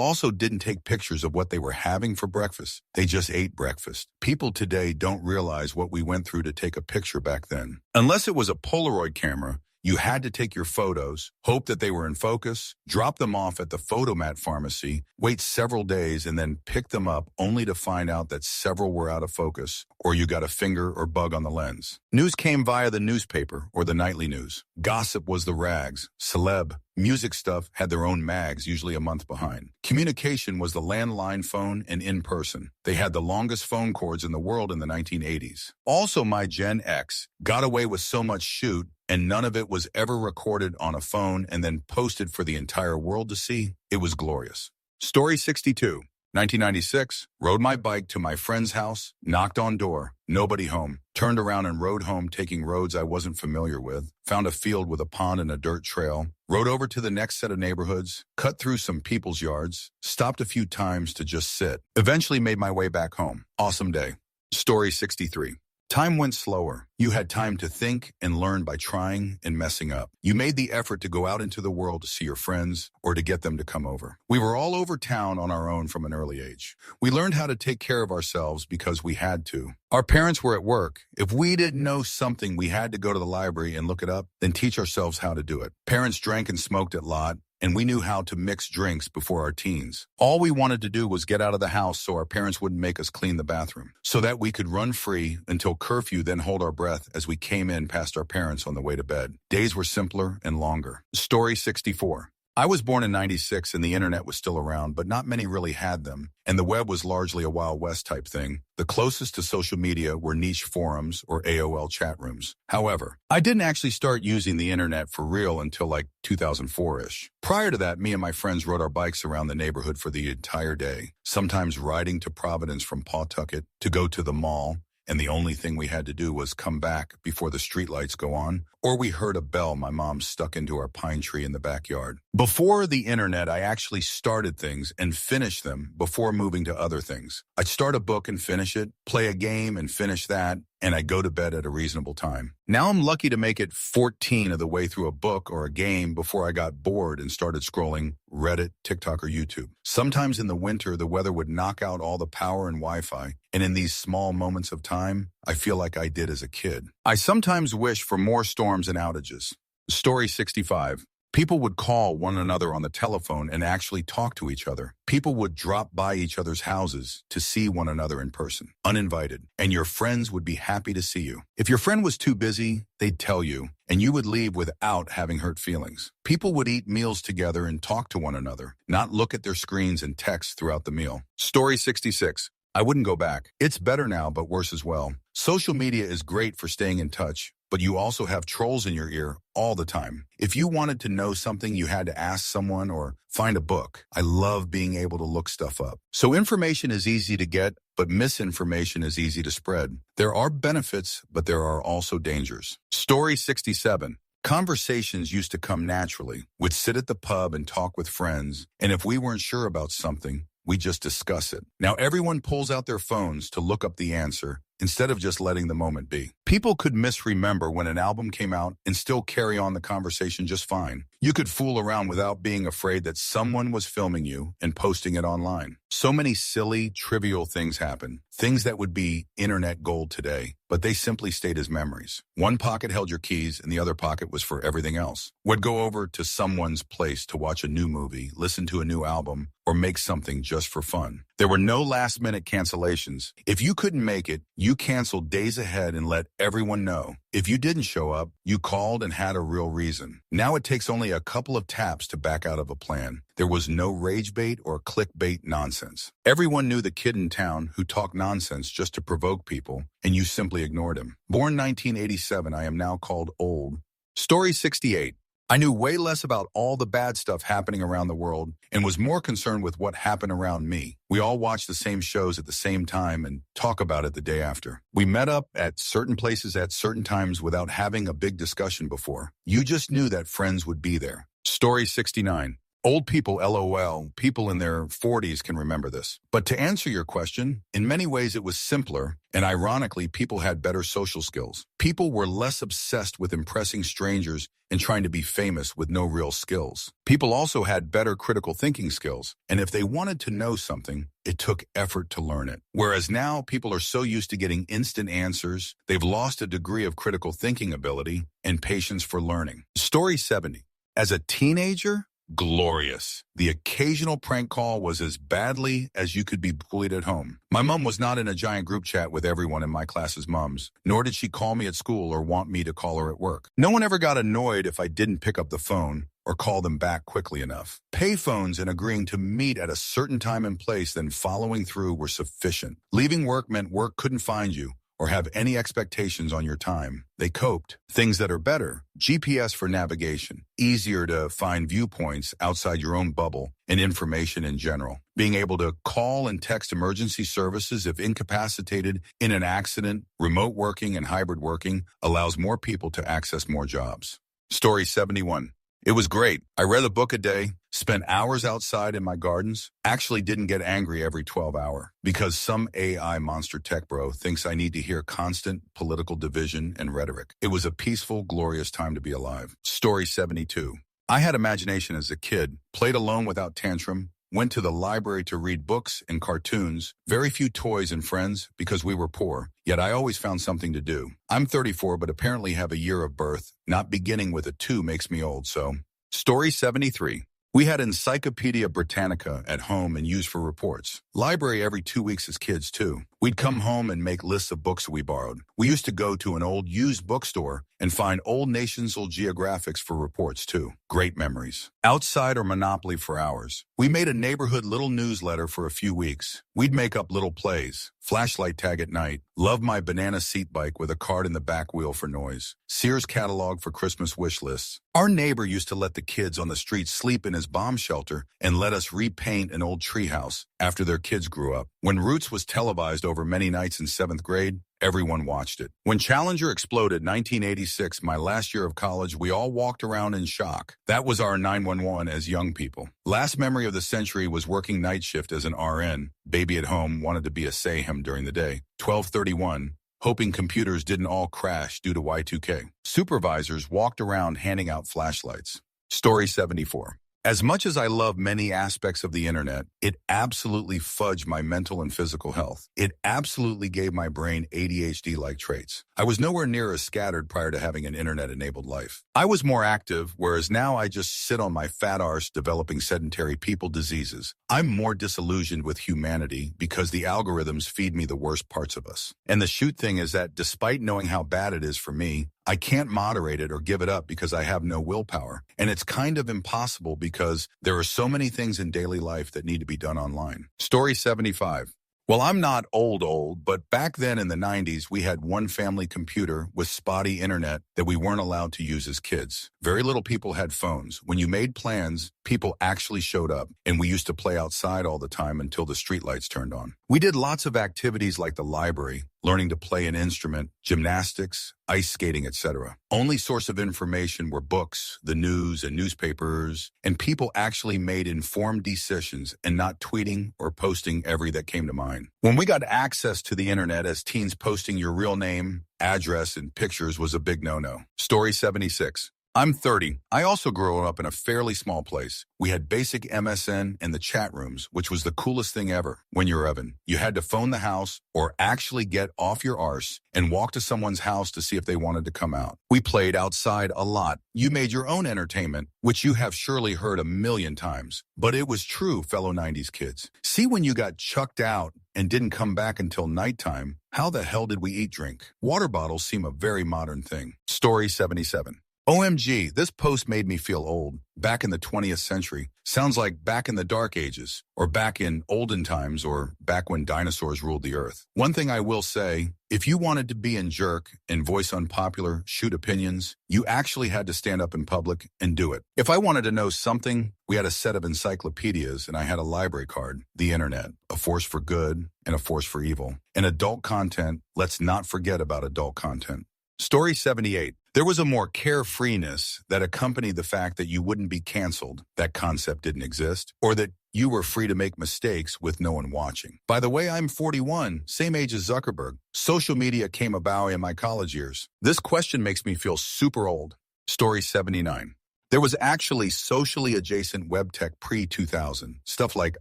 also didn't take pictures of what they were having for breakfast. They just ate breakfast. People today don't realize what we went through to take a picture back then. Unless it was a Polaroid camera, you had to take your photos, hope that they were in focus, drop them off at the photomat pharmacy, wait several days, and then pick them up only to find out that several were out of focus, or you got a finger or bug on the lens. News came via the newspaper or the nightly news. Gossip was the rags. Celeb, music stuff had their own mags, usually a month behind. Communication was the landline phone and in person. They had the longest phone cords in the world in the 1980s. Also, my Gen X got away with so much shoot, and none of it was ever recorded on a phone and then posted for the entire world to see. It was glorious. Story 62. 1996, rode my bike to my friend's house, knocked on door, nobody home, turned around and rode home taking roads I wasn't familiar with, found a field with a pond and a dirt trail, rode over to the next set of neighborhoods, cut through some people's yards, stopped a few times to just sit, eventually made my way back home. Awesome day. Story 63. Time went slower. You had time to think and learn by trying and messing up. You made the effort to go out into the world to see your friends or to get them to come over. We were all over town on our own from an early age. We learned how to take care of ourselves because we had to. Our parents were at work. If we didn't know something, we had to go to the library and look it up, then teach ourselves how to do it. Parents drank and smoked a lot, and we knew how to mix drinks before our teens. All we wanted to do was get out of the house so our parents wouldn't make us clean the bathroom, so that we could run free until curfew, then hold our breath as we came in past our parents on the way to bed. Days were simpler and longer. Story 64. I was born in 96 and the internet was still around, but not many really had them, and the web was largely a Wild West type thing. The closest to social media were niche forums or AOL chat rooms. However, I didn't actually start using the internet for real until like 2004-ish. Prior to that, me and my friends rode our bikes around the neighborhood for the entire day, sometimes riding to Providence from Pawtucket to go to the mall, and the only thing we had to do was come back before the streetlights go on, or we heard a bell my mom stuck into our pine tree in the backyard. Before the internet, I actually started things and finished them before moving to other things. I'd start a book and finish it, play a game and finish that, and I'd go to bed at a reasonable time. Now I'm lucky to make it 14 of the way through a book or a game before I got bored and started scrolling Reddit, TikTok, or YouTube. Sometimes in the winter, the weather would knock out all the power and Wi-Fi, and in these small moments of time, I feel like I did as a kid. I sometimes wish for more storms and outages. Story 65. People would call one another on the telephone and actually talk to each other. People would drop by each other's houses to see one another in person, uninvited, and your friends would be happy to see you. If your friend was too busy, they'd tell you, and you would leave without having hurt feelings. People would eat meals together and talk to one another, not look at their screens and text throughout the meal. Story 66. I wouldn't go back. It's better now, but worse as well. Social media is great for staying in touch, but you also have trolls in your ear all the time. If you wanted to know something, you had to ask someone or find a book. I love being able to look stuff up. So information is easy to get, but misinformation is easy to spread. There are benefits, but there are also dangers. Story 67. Conversations used to come naturally. We'd sit at the pub and talk with friends, and if we weren't sure about something, we just discuss it. Now everyone pulls out their phones to look up the answer instead of just letting the moment be. People could misremember when an album came out and still carry on the conversation just fine. You could fool around without being afraid that someone was filming you and posting it online. So many silly, trivial things happen. Things that would be internet gold today, but they simply stayed as memories. One pocket held your keys and the other pocket was for everything else. Would go over to someone's place to watch a new movie, listen to a new album, or make something just for fun. There were no last-minute cancellations. If you couldn't make it, you canceled days ahead and let everyone know. If you didn't show up, you called and had a real reason. Now it takes only a couple of taps to back out of a plan. There was no rage bait or clickbait nonsense. Everyone knew the kid in town who talked nonsense just to provoke people, and you simply ignored him. Born 1987, I am now called old. Story 68. I knew way less about all the bad stuff happening around the world and was more concerned with what happened around me. We all watched the same shows at the same time and talk about it the day after. We met up at certain places at certain times without having a big discussion before. You just knew that friends would be there. Story 69. Old people, LOL, people in their 40s can remember this. But to answer your question, in many ways it was simpler, and ironically, people had better social skills. People were less obsessed with impressing strangers and trying to be famous with no real skills. People also had better critical thinking skills, and if they wanted to know something, it took effort to learn it. Whereas now, people are so used to getting instant answers, they've lost a degree of critical thinking ability and patience for learning. Story 70. As a teenager, glorious. The occasional prank call was as badly as you could be bullied at home. My mom was not in a giant group chat with everyone in my class's moms, nor did she call me at school or want me to call her at work. No one ever got annoyed if I didn't pick up the phone or call them back quickly enough. Payphones and agreeing to meet at a certain time and place, then following through were sufficient. Leaving work meant work couldn't find you or have any expectations on your time. They coped. Things that are better: GPS for navigation, easier to find viewpoints outside your own bubble, and information in general. Being able to call and text emergency services if incapacitated in an accident, remote working and hybrid working allows more people to access more jobs. Story 71. It was great. I read a book a day, spent hours outside in my gardens, actually didn't get angry every 12 hours because some AI monster tech bro thinks I need to hear constant political division and rhetoric. It was a peaceful, glorious time to be alive. Story 72. I had imagination as a kid, played alone without tantrum, went to the library to read books and cartoons, very few toys and friends because we were poor, yet I always found something to do. I'm 34, but apparently have a year of birth. Not beginning with a 2 makes me old, so. Story 73. We had Encyclopedia Britannica at home and used for reports. Library every 2 weeks as kids, too. We'd come home and make lists of books we borrowed. We used to go to an old used bookstore and find old National Geographics for reports, too. Great memories. Outside or Monopoly for hours. We made a neighborhood little newsletter for a few weeks. We'd make up little plays. Flashlight tag at night. Love my banana seat bike with a card in the back wheel for noise. Sears catalog for Christmas wish lists. Our neighbor used to let the kids on the street sleep in his bomb shelter and let us repaint an old treehouse after their kids grew up. When Roots was televised over many nights in 7th grade, everyone watched it. When Challenger exploded 1986, my last year of college, we all walked around in shock. That was our 911 as young people. Last memory of the century was working night shift as an RN. Baby at home wanted to be a Sayhem during the day. 12:31. Hoping computers didn't all crash due to Y2K. Supervisors walked around handing out flashlights. Story 74. As much as I love many aspects of the internet, it absolutely fudged my mental and physical health. It absolutely gave my brain ADHD-like traits. I was nowhere near as scattered prior to having an internet-enabled life. I was more active, whereas now I just sit on my fat arse developing sedentary people diseases. I'm more disillusioned with humanity because the algorithms feed me the worst parts of us. And the shoot thing is that despite knowing how bad it is for me, I can't moderate it or give it up because I have no willpower. And it's kind of impossible because there are so many things in daily life that need to be done online. Story 75. Well, I'm not old, but back then in the 90s, we had one family computer with spotty internet that we weren't allowed to use as kids. Very little people had phones. When you made plans, people actually showed up, and we used to play outside all the time until the streetlights turned on. We did lots of activities like the library, learning to play an instrument, gymnastics, ice skating, etc. Only source of information were books, the news, and newspapers, and people actually made informed decisions and not tweeting or posting every that came to mind. When we got access to the internet as teens, posting your real name, address, and pictures was a big no-no. Story 76. I'm 30. I also grew up in a fairly small place. We had basic MSN and the chat rooms, which was the coolest thing ever. When you're Evan, you had to phone the house or actually get off your arse and walk to someone's house to see if they wanted to come out. We played outside a lot. You made your own entertainment, which you have surely heard a million times. But it was true, fellow 90s kids. See, when you got chucked out and didn't come back until nighttime, how the hell did we eat drink? Water bottles seem a very modern thing. Story 77. OMG, this post made me feel old. Back in the 20th century. Sounds like back in the dark ages, or back in olden times, or back when dinosaurs ruled the earth. One thing I will say, if you wanted to be in jerk and voice unpopular, shoot opinions, you actually had to stand up in public and do it. If I wanted to know something, we had a set of encyclopedias and I had a library card. The internet, a force for good and a force for evil. And adult content, let's not forget about adult content. Story 78. There was a more carefreeness that accompanied the fact that you wouldn't be canceled, that concept didn't exist, or that you were free to make mistakes with no one watching. By the way, I'm 41, same age as Zuckerberg. Social media came about in my college years. This question makes me feel super old. Story 79. There was actually socially adjacent web tech pre-2000, stuff like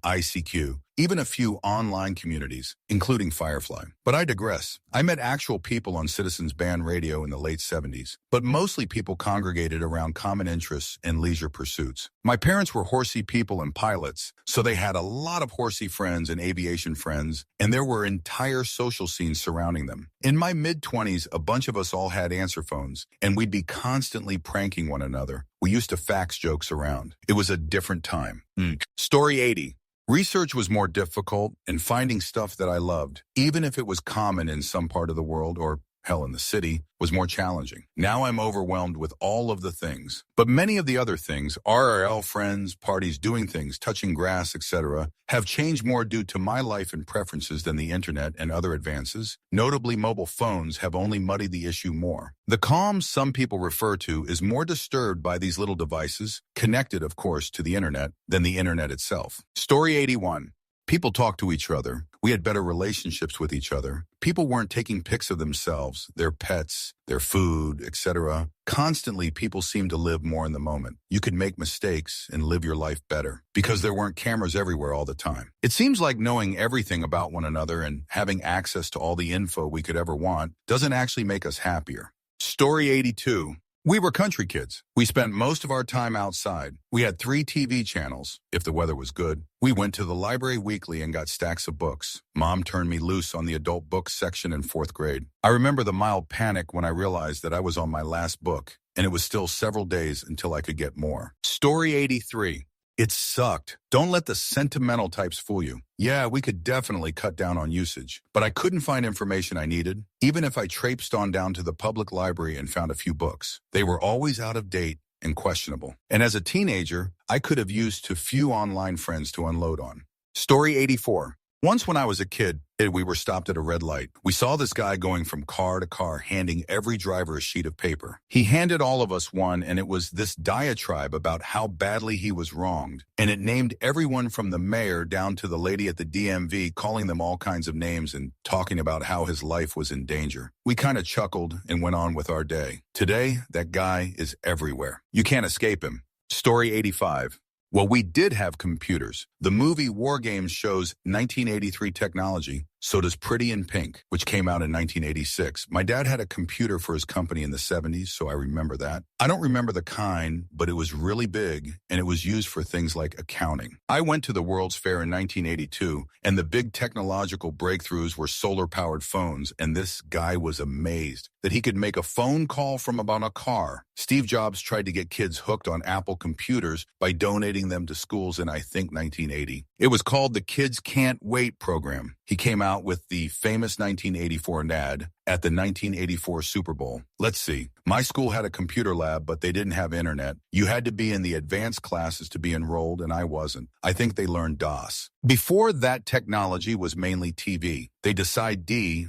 ICQ, even a few online communities, including Firefly. But I digress. I met actual people on Citizens Band Radio in the late 70s, but mostly people congregated around common interests and leisure pursuits. My parents were horsey people and pilots, so they had a lot of horsey friends and aviation friends, and there were entire social scenes surrounding them. In my mid-20s, a bunch of us all had answer phones, and we'd be constantly pranking one another. We used to fax jokes around. It was a different time. Story 80. Research was more difficult, and finding stuff that I loved, even if it was common in some part of the world or, hell, in the city, was more challenging. Now I'm overwhelmed with all of the things. But many of the other things, RRL, friends, parties, doing things, touching grass, etc., have changed more due to my life and preferences than the internet and other advances. Notably, mobile phones have only muddied the issue more. The calm some people refer to is more disturbed by these little devices, connected, of course, to the internet, than the internet itself. Story 81. People talked to each other. We had better relationships with each other. People weren't taking pics of themselves, their pets, their food, etc. Constantly, people seemed to live more in the moment. You could make mistakes and live your life better because there weren't cameras everywhere all the time. It seems like knowing everything about one another and having access to all the info we could ever want doesn't actually make us happier. Story 82. We were country kids. We spent most of our time outside. We had 3 TV channels, if the weather was good. We went to the library weekly and got stacks of books. Mom turned me loose on the adult books section in 4th grade. I remember the mild panic when I realized that I was on my last book, and it was still several days until I could get more. Story 83. It sucked. Don't let the sentimental types fool you. Yeah, we could definitely cut down on usage, but I couldn't find information I needed, even if I traipsed on down to the public library and found a few books. They were always out of date and questionable. And as a teenager, I could have used too few online friends to unload on. Story 84. Once when I was a kid, we were stopped at a red light. We saw this guy going from car to car, handing every driver a sheet of paper. He handed all of us one, and it was this diatribe about how badly he was wronged. And it named everyone from the mayor down to the lady at the DMV, calling them all kinds of names and talking about how his life was in danger. We kind of chuckled and went on with our day. Today, that guy is everywhere. You can't escape him. Story 85. Well, we did have computers. The movie War Games shows 1983 technology. So does Pretty in Pink, which came out in 1986. My dad had a computer for his company in the 70s, so I remember that. I don't remember the kind, but it was really big, and it was used for things like accounting. I went to the World's Fair in 1982, and the big technological breakthroughs were solar-powered phones, and this guy was amazed that he could make a phone call from about a car. Steve Jobs tried to get kids hooked on Apple computers by donating them to schools in, I think, 1980. It was called the Kids Can't Wait program. He came out with the famous 1984 ad at the 1984 Super Bowl. Let's see. My school had a computer lab, but they didn't have internet. You had to be in the advanced classes to be enrolled, and I wasn't. I think they learned DOS. Before that, technology was mainly TV. They decided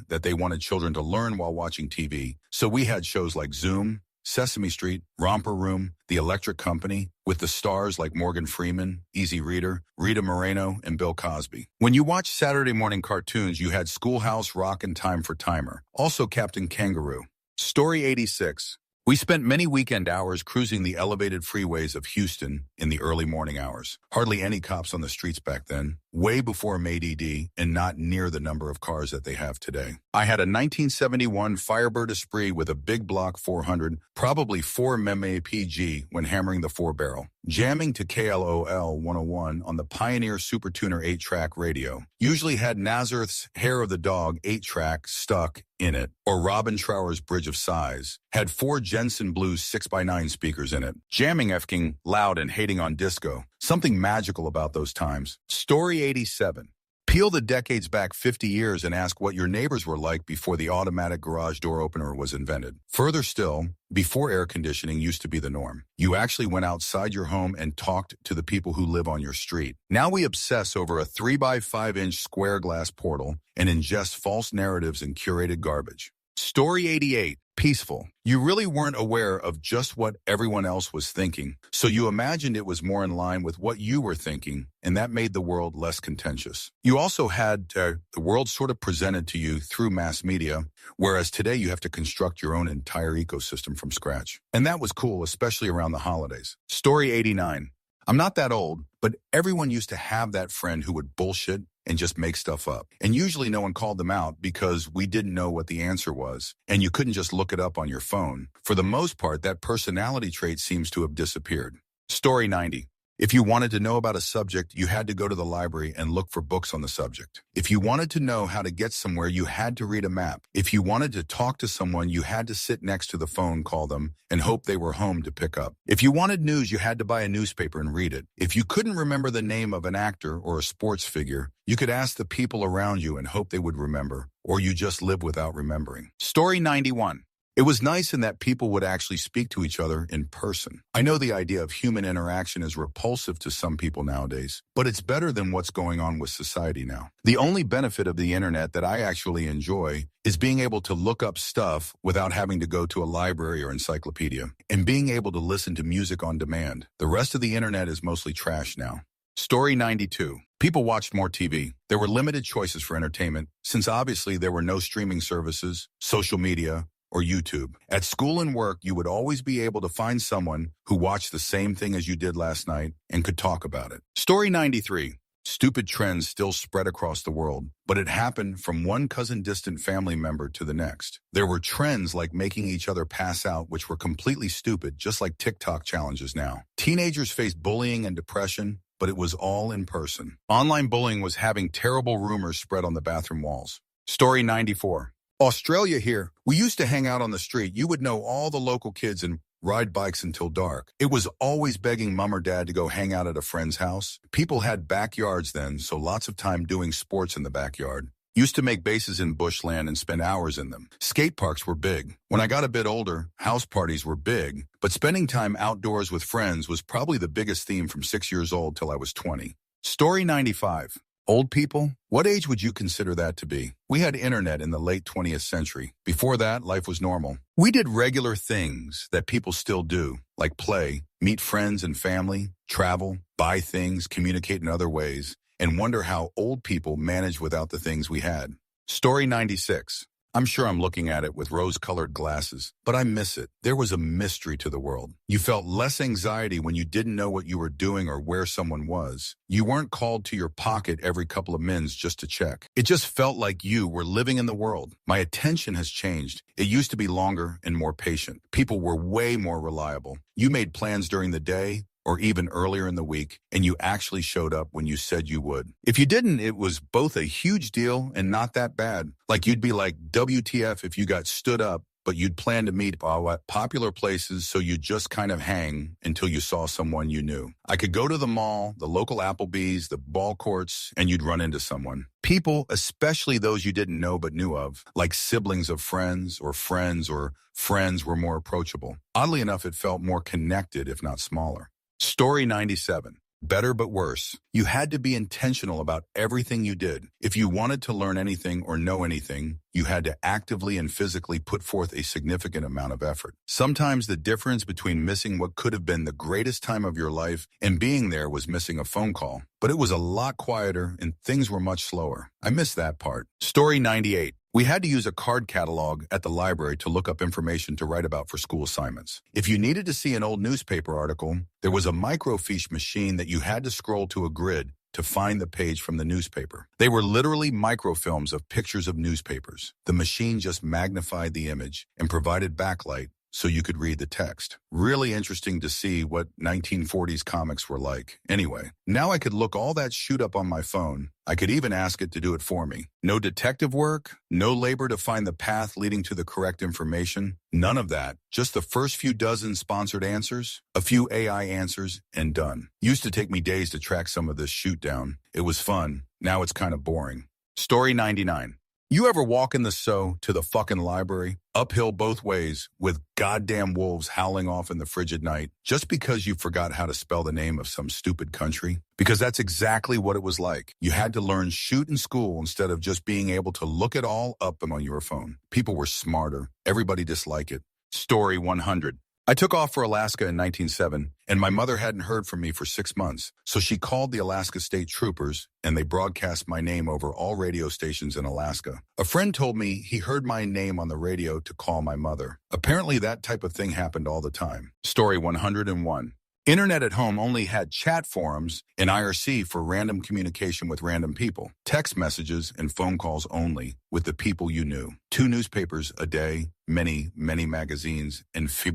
that they wanted children to learn while watching TV. So we had shows like Zoom, Sesame Street, Romper Room, The Electric Company, with the stars like Morgan Freeman, Easy Reader, Rita Moreno, and Bill Cosby. When you watched Saturday morning cartoons, you had Schoolhouse Rock and Time for Timer, also Captain Kangaroo. Story 86. We spent many weekend hours cruising the elevated freeways of Houston in the early morning hours. Hardly any cops on the streets back then, way before MADD, and not near the number of cars that they have today. I had a 1971 Firebird Esprit with a big block 400, probably 4 MAPG when hammering the 4-barrel, jamming to KLOL 101 on the Pioneer Super Tuner 8-track radio. Usually had Nazareth's Hair of the Dog 8-track stuck in it, or Robin Trower's Bridge of Sighs. Had 4 Jensen Blues 6x9 speakers in it, jamming effing loud and hating on disco. Something magical about those times. Story 87. Peel the decades back 50 years and ask what your neighbors were like before the automatic garage door opener was invented. Further still, before air conditioning used to be the norm. You actually went outside your home and talked to the people who live on your street. Now we obsess over a 3x5-inch square glass portal and ingest false narratives and curated garbage. Story 88. Peaceful. You really weren't aware of just what everyone else was thinking, so you imagined it was more in line with what you were thinking, and that made the world less contentious. You also had the world sort of presented to you through mass media, whereas today you have to construct your own entire ecosystem from scratch. And that was cool, especially around the holidays. Story 89. I'm not that old, but everyone used to have that friend who would bullshit and just make stuff up. And usually no one called them out because we didn't know what the answer was, and you couldn't just look it up on your phone. For the most part, that personality trait seems to have disappeared. Story 90. If you wanted to know about a subject, you had to go to the library and look for books on the subject. If you wanted to know how to get somewhere, you had to read a map. If you wanted to talk to someone, you had to sit next to the phone, call them, and hope they were home to pick up. If you wanted news, you had to buy a newspaper and read it. If you couldn't remember the name of an actor or a sports figure, you could ask the people around you and hope they would remember, or you just live without remembering. Story 91. It was nice in that people would actually speak to each other in person. I know the idea of human interaction is repulsive to some people nowadays, but it's better than what's going on with society now. The only benefit of the internet that I actually enjoy is being able to look up stuff without having to go to a library or encyclopedia, and being able to listen to music on demand. The rest of the internet is mostly trash now. Story 92. People watched more TV. There were limited choices for entertainment, since obviously there were no streaming services, social media, or YouTube. At school and work, you would always be able to find someone who watched the same thing as you did last night and could talk about it. Story 93. Stupid trends still spread across the world, but it happened from one cousin-distant family member to the next. There were trends like making each other pass out, which were completely stupid, just like TikTok challenges now. Teenagers faced bullying and depression, but it was all in person. Online bullying was having terrible rumors spread on the bathroom walls. Story 94. Australia here. We used to hang out on the street. You would know all the local kids and ride bikes until dark. It was always begging mom or dad to go hang out at a friend's house. People had backyards then, so lots of time doing sports in the backyard. Used to make bases in bushland and spend hours in them. Skate parks were big. When I got a bit older, house parties were big, but spending time outdoors with friends was probably the biggest theme from 6 years old till I was 20. Story 95. Old people? What age would you consider that to be? We had internet in the late 20th century. Before that, life was normal. We did regular things that people still do, like play, meet friends and family, travel, buy things, communicate in other ways, and wonder how old people managed without the things we had. Story 96. I'm sure I'm looking at it with rose-colored glasses, but I miss it. There was a mystery to the world. You felt less anxiety when you didn't know what you were doing or where someone was. You weren't called to your pocket every couple of minutes just to check. It just felt like you were living in the world. My attention has changed. It used to be longer and more patient. People were way more reliable. You made plans during the day, or even earlier in the week, and you actually showed up when you said you would. If you didn't, it was both a huge deal and not that bad. Like you'd be like, WTF if you got stood up but you'd plan to meet at popular places so you'd just kind of hang until you saw someone you knew. I could go to the mall, the local Applebee's, the ball courts, and you'd run into someone. People, especially those you didn't know but knew of, like siblings of friends, or friends were more approachable. Oddly enough, it felt more connected, if not smaller. Story 97. Better but worse. You had to be intentional about everything you did. If you wanted to learn anything or know anything, you had to actively and physically put forth a significant amount of effort. Sometimes the difference between missing what could have been the greatest time of your life and being there was missing a phone call. But it was a lot quieter and things were much slower. I miss that part. Story 98. We had to use a card catalog at the library to look up information to write about for school assignments. If you needed to see an old newspaper article, there was a microfiche machine that you had to scroll to a grid to find the page from the newspaper. They were literally microfilms of pictures of newspapers. The machine just magnified the image and provided backlight so you could read the text. Really interesting to see what 1940s comics were like. Anyway, now I could look all that shoot up on my phone. I could even ask it to do it for me. No detective work, no labor to find the path leading to the correct information. None of that. Just the first few dozen sponsored answers, a few AI answers, and done. Used to take me days to track some of this shoot down. It was fun. Now it's kind of boring. Story 99. You ever walk in the to the fucking library, uphill both ways, with goddamn wolves howling off in the frigid night, just because you forgot how to spell the name of some stupid country? Because that's exactly what it was like. You had to learn shoot in school instead of just being able to look it all up on your phone. People were smarter. Everybody disliked it. Story 100. I took off for Alaska in 1907, and my mother hadn't heard from me for 6 months, so she called the Alaska State Troopers, and they broadcast my name over all radio stations in Alaska. A friend told me he heard my name on the radio to call my mother. Apparently that type of thing happened all the time. Story 101. Internet at home only had chat forums and IRC for random communication with random people, text messages and phone calls only with the people you knew. 2 newspapers a day, many magazines, and 10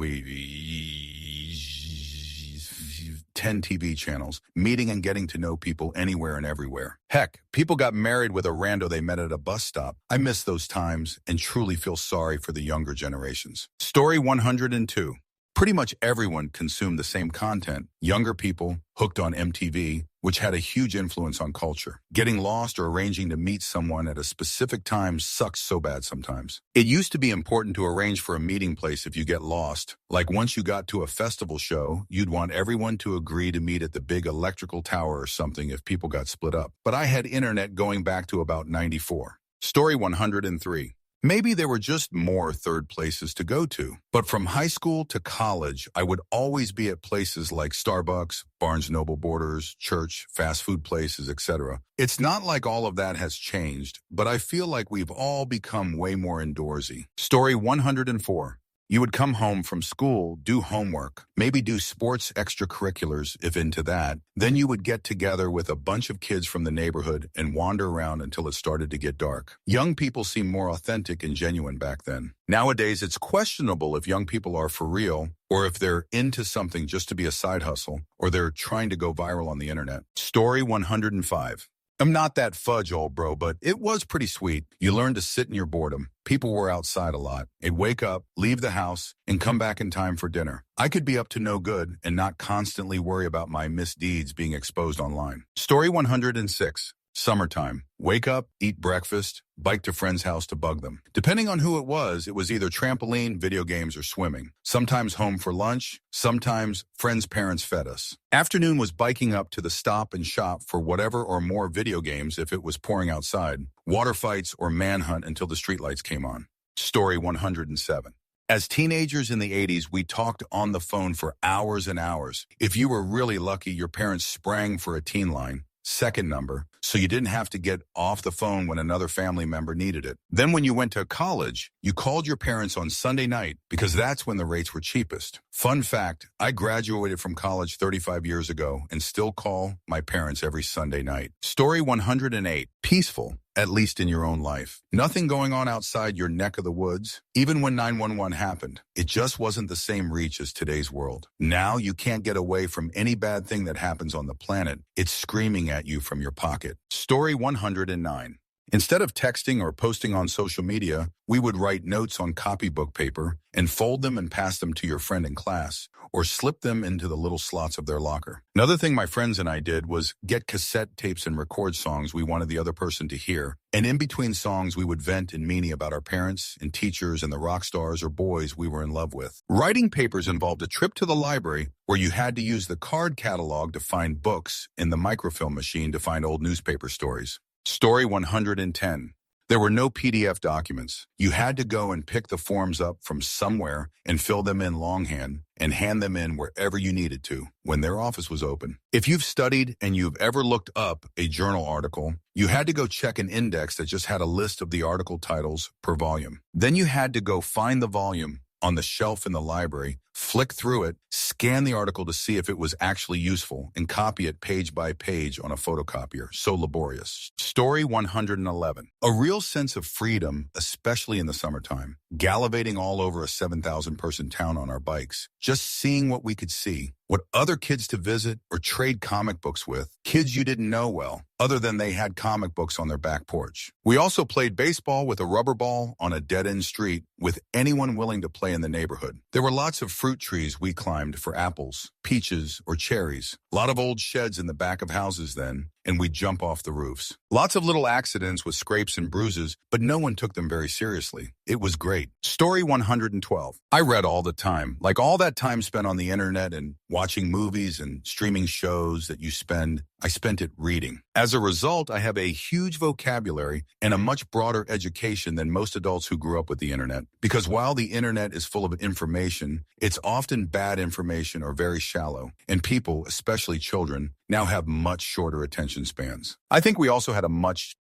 TV channels, meeting and getting to know people anywhere and everywhere. Heck, people got married with a rando they met at a bus stop. I miss those times and truly feel sorry for the younger generations. Story 102. Pretty much everyone consumed the same content. Younger people hooked on MTV, which had a huge influence on culture. Getting lost or arranging to meet someone at a specific time sucks so bad sometimes. It used to be important to arrange for a meeting place if you get lost. Like once you got to a festival show, you'd want everyone to agree to meet at the big electrical tower or something if people got split up. But I had internet going back to about 94. Story 103. Maybe there were just more third places to go to. But from high school to college, I would always be at places like Starbucks, Barnes & Noble Borders, church, fast food places, etc. It's not like all of that has changed, but I feel like we've all become way more indoorsy. Story 104. You would come home from school, do homework, maybe do sports extracurriculars if into that. Then you would get together with a bunch of kids from the neighborhood and wander around until it started to get dark. Young people seemed more authentic and genuine back then. Nowadays, it's questionable if young people are for real or if they're into something just to be a side hustle or they're trying to go viral on the internet. Story 105. I'm not that fudge old bro, but it was pretty sweet. You learned to sit in your boredom. People were outside a lot. They'd wake up, leave the house, and come back in time for dinner. I could be up to no good and not constantly worry about my misdeeds being exposed online. Story 106. Summertime. Wake up, eat breakfast, bike to friend's house to bug them. Depending on who it was either trampoline, video games, or swimming. Sometimes home for lunch, sometimes friends' parents fed us. Afternoon was biking up to the stop and shop for whatever or more video games if it was pouring outside, water fights, or manhunt until the streetlights came on. Story 107. As teenagers in the 80s, we talked on the phone for hours and hours. If you were really lucky, your parents sprang for a teen line, second number, so you didn't have to get off the phone when another family member needed it. Then when you went to college, you called your parents on Sunday night because that's when the rates were cheapest. Fun fact, I graduated from college 35 years ago and still call my parents every Sunday night. Story 108. Peaceful, at least in your own life. Nothing going on outside your neck of the woods. Even when 911 happened, it just wasn't the same reach as today's world. Now you can't get away from any bad thing that happens on the planet. It's screaming at you from your pocket. Story 109. Instead of texting or posting on social media, we would write notes on copybook paper and fold them and pass them to your friend in class, or slip them into the little slots of their locker. Another thing my friends and I did was get cassette tapes and record songs we wanted the other person to hear. And in between songs, we would vent and meanie about our parents and teachers and the rock stars or boys we were in love with. Writing papers involved a trip to the library where you had to use the card catalog to find books and the microfilm machine to find old newspaper stories. Story 110. There were no PDF documents. You had to go and pick the forms up from somewhere and fill them in longhand and hand them in wherever you needed to when their office was open. If you've studied and you've ever looked up a journal article, you had to go check an index that just had a list of the article titles per volume. Then you had to go find the volume on the shelf in the library, flick through it, scan the article to see if it was actually useful, and copy it page by page on a photocopier. So laborious. Story 111. A real sense of freedom, especially in the summertime. Gallivanting all over a 7,000-person town on our bikes. Just seeing what we could see. What other kids to visit or trade comic books with. Kids you didn't know well, other than they had comic books on their back porch. We also played baseball with a rubber ball on a dead-end street with anyone willing to play in the neighborhood. There were lots of fruit trees we climbed for apples, peaches, or cherries. A lot of old sheds in the back of houses then, and we'd jump off the roofs. Lots of little accidents with scrapes and bruises, but no one took them very seriously. It was great. Story 112. I read all the time, like all that time spent on the internet and watching movies and streaming shows that you spend. I spent it reading. As a result, I have a huge vocabulary and a much broader education than most adults who grew up with the internet. Because while the internet is full of information, it's often bad information or very shallow. And people, especially children, now have much shorter attention spans. I think we also had a much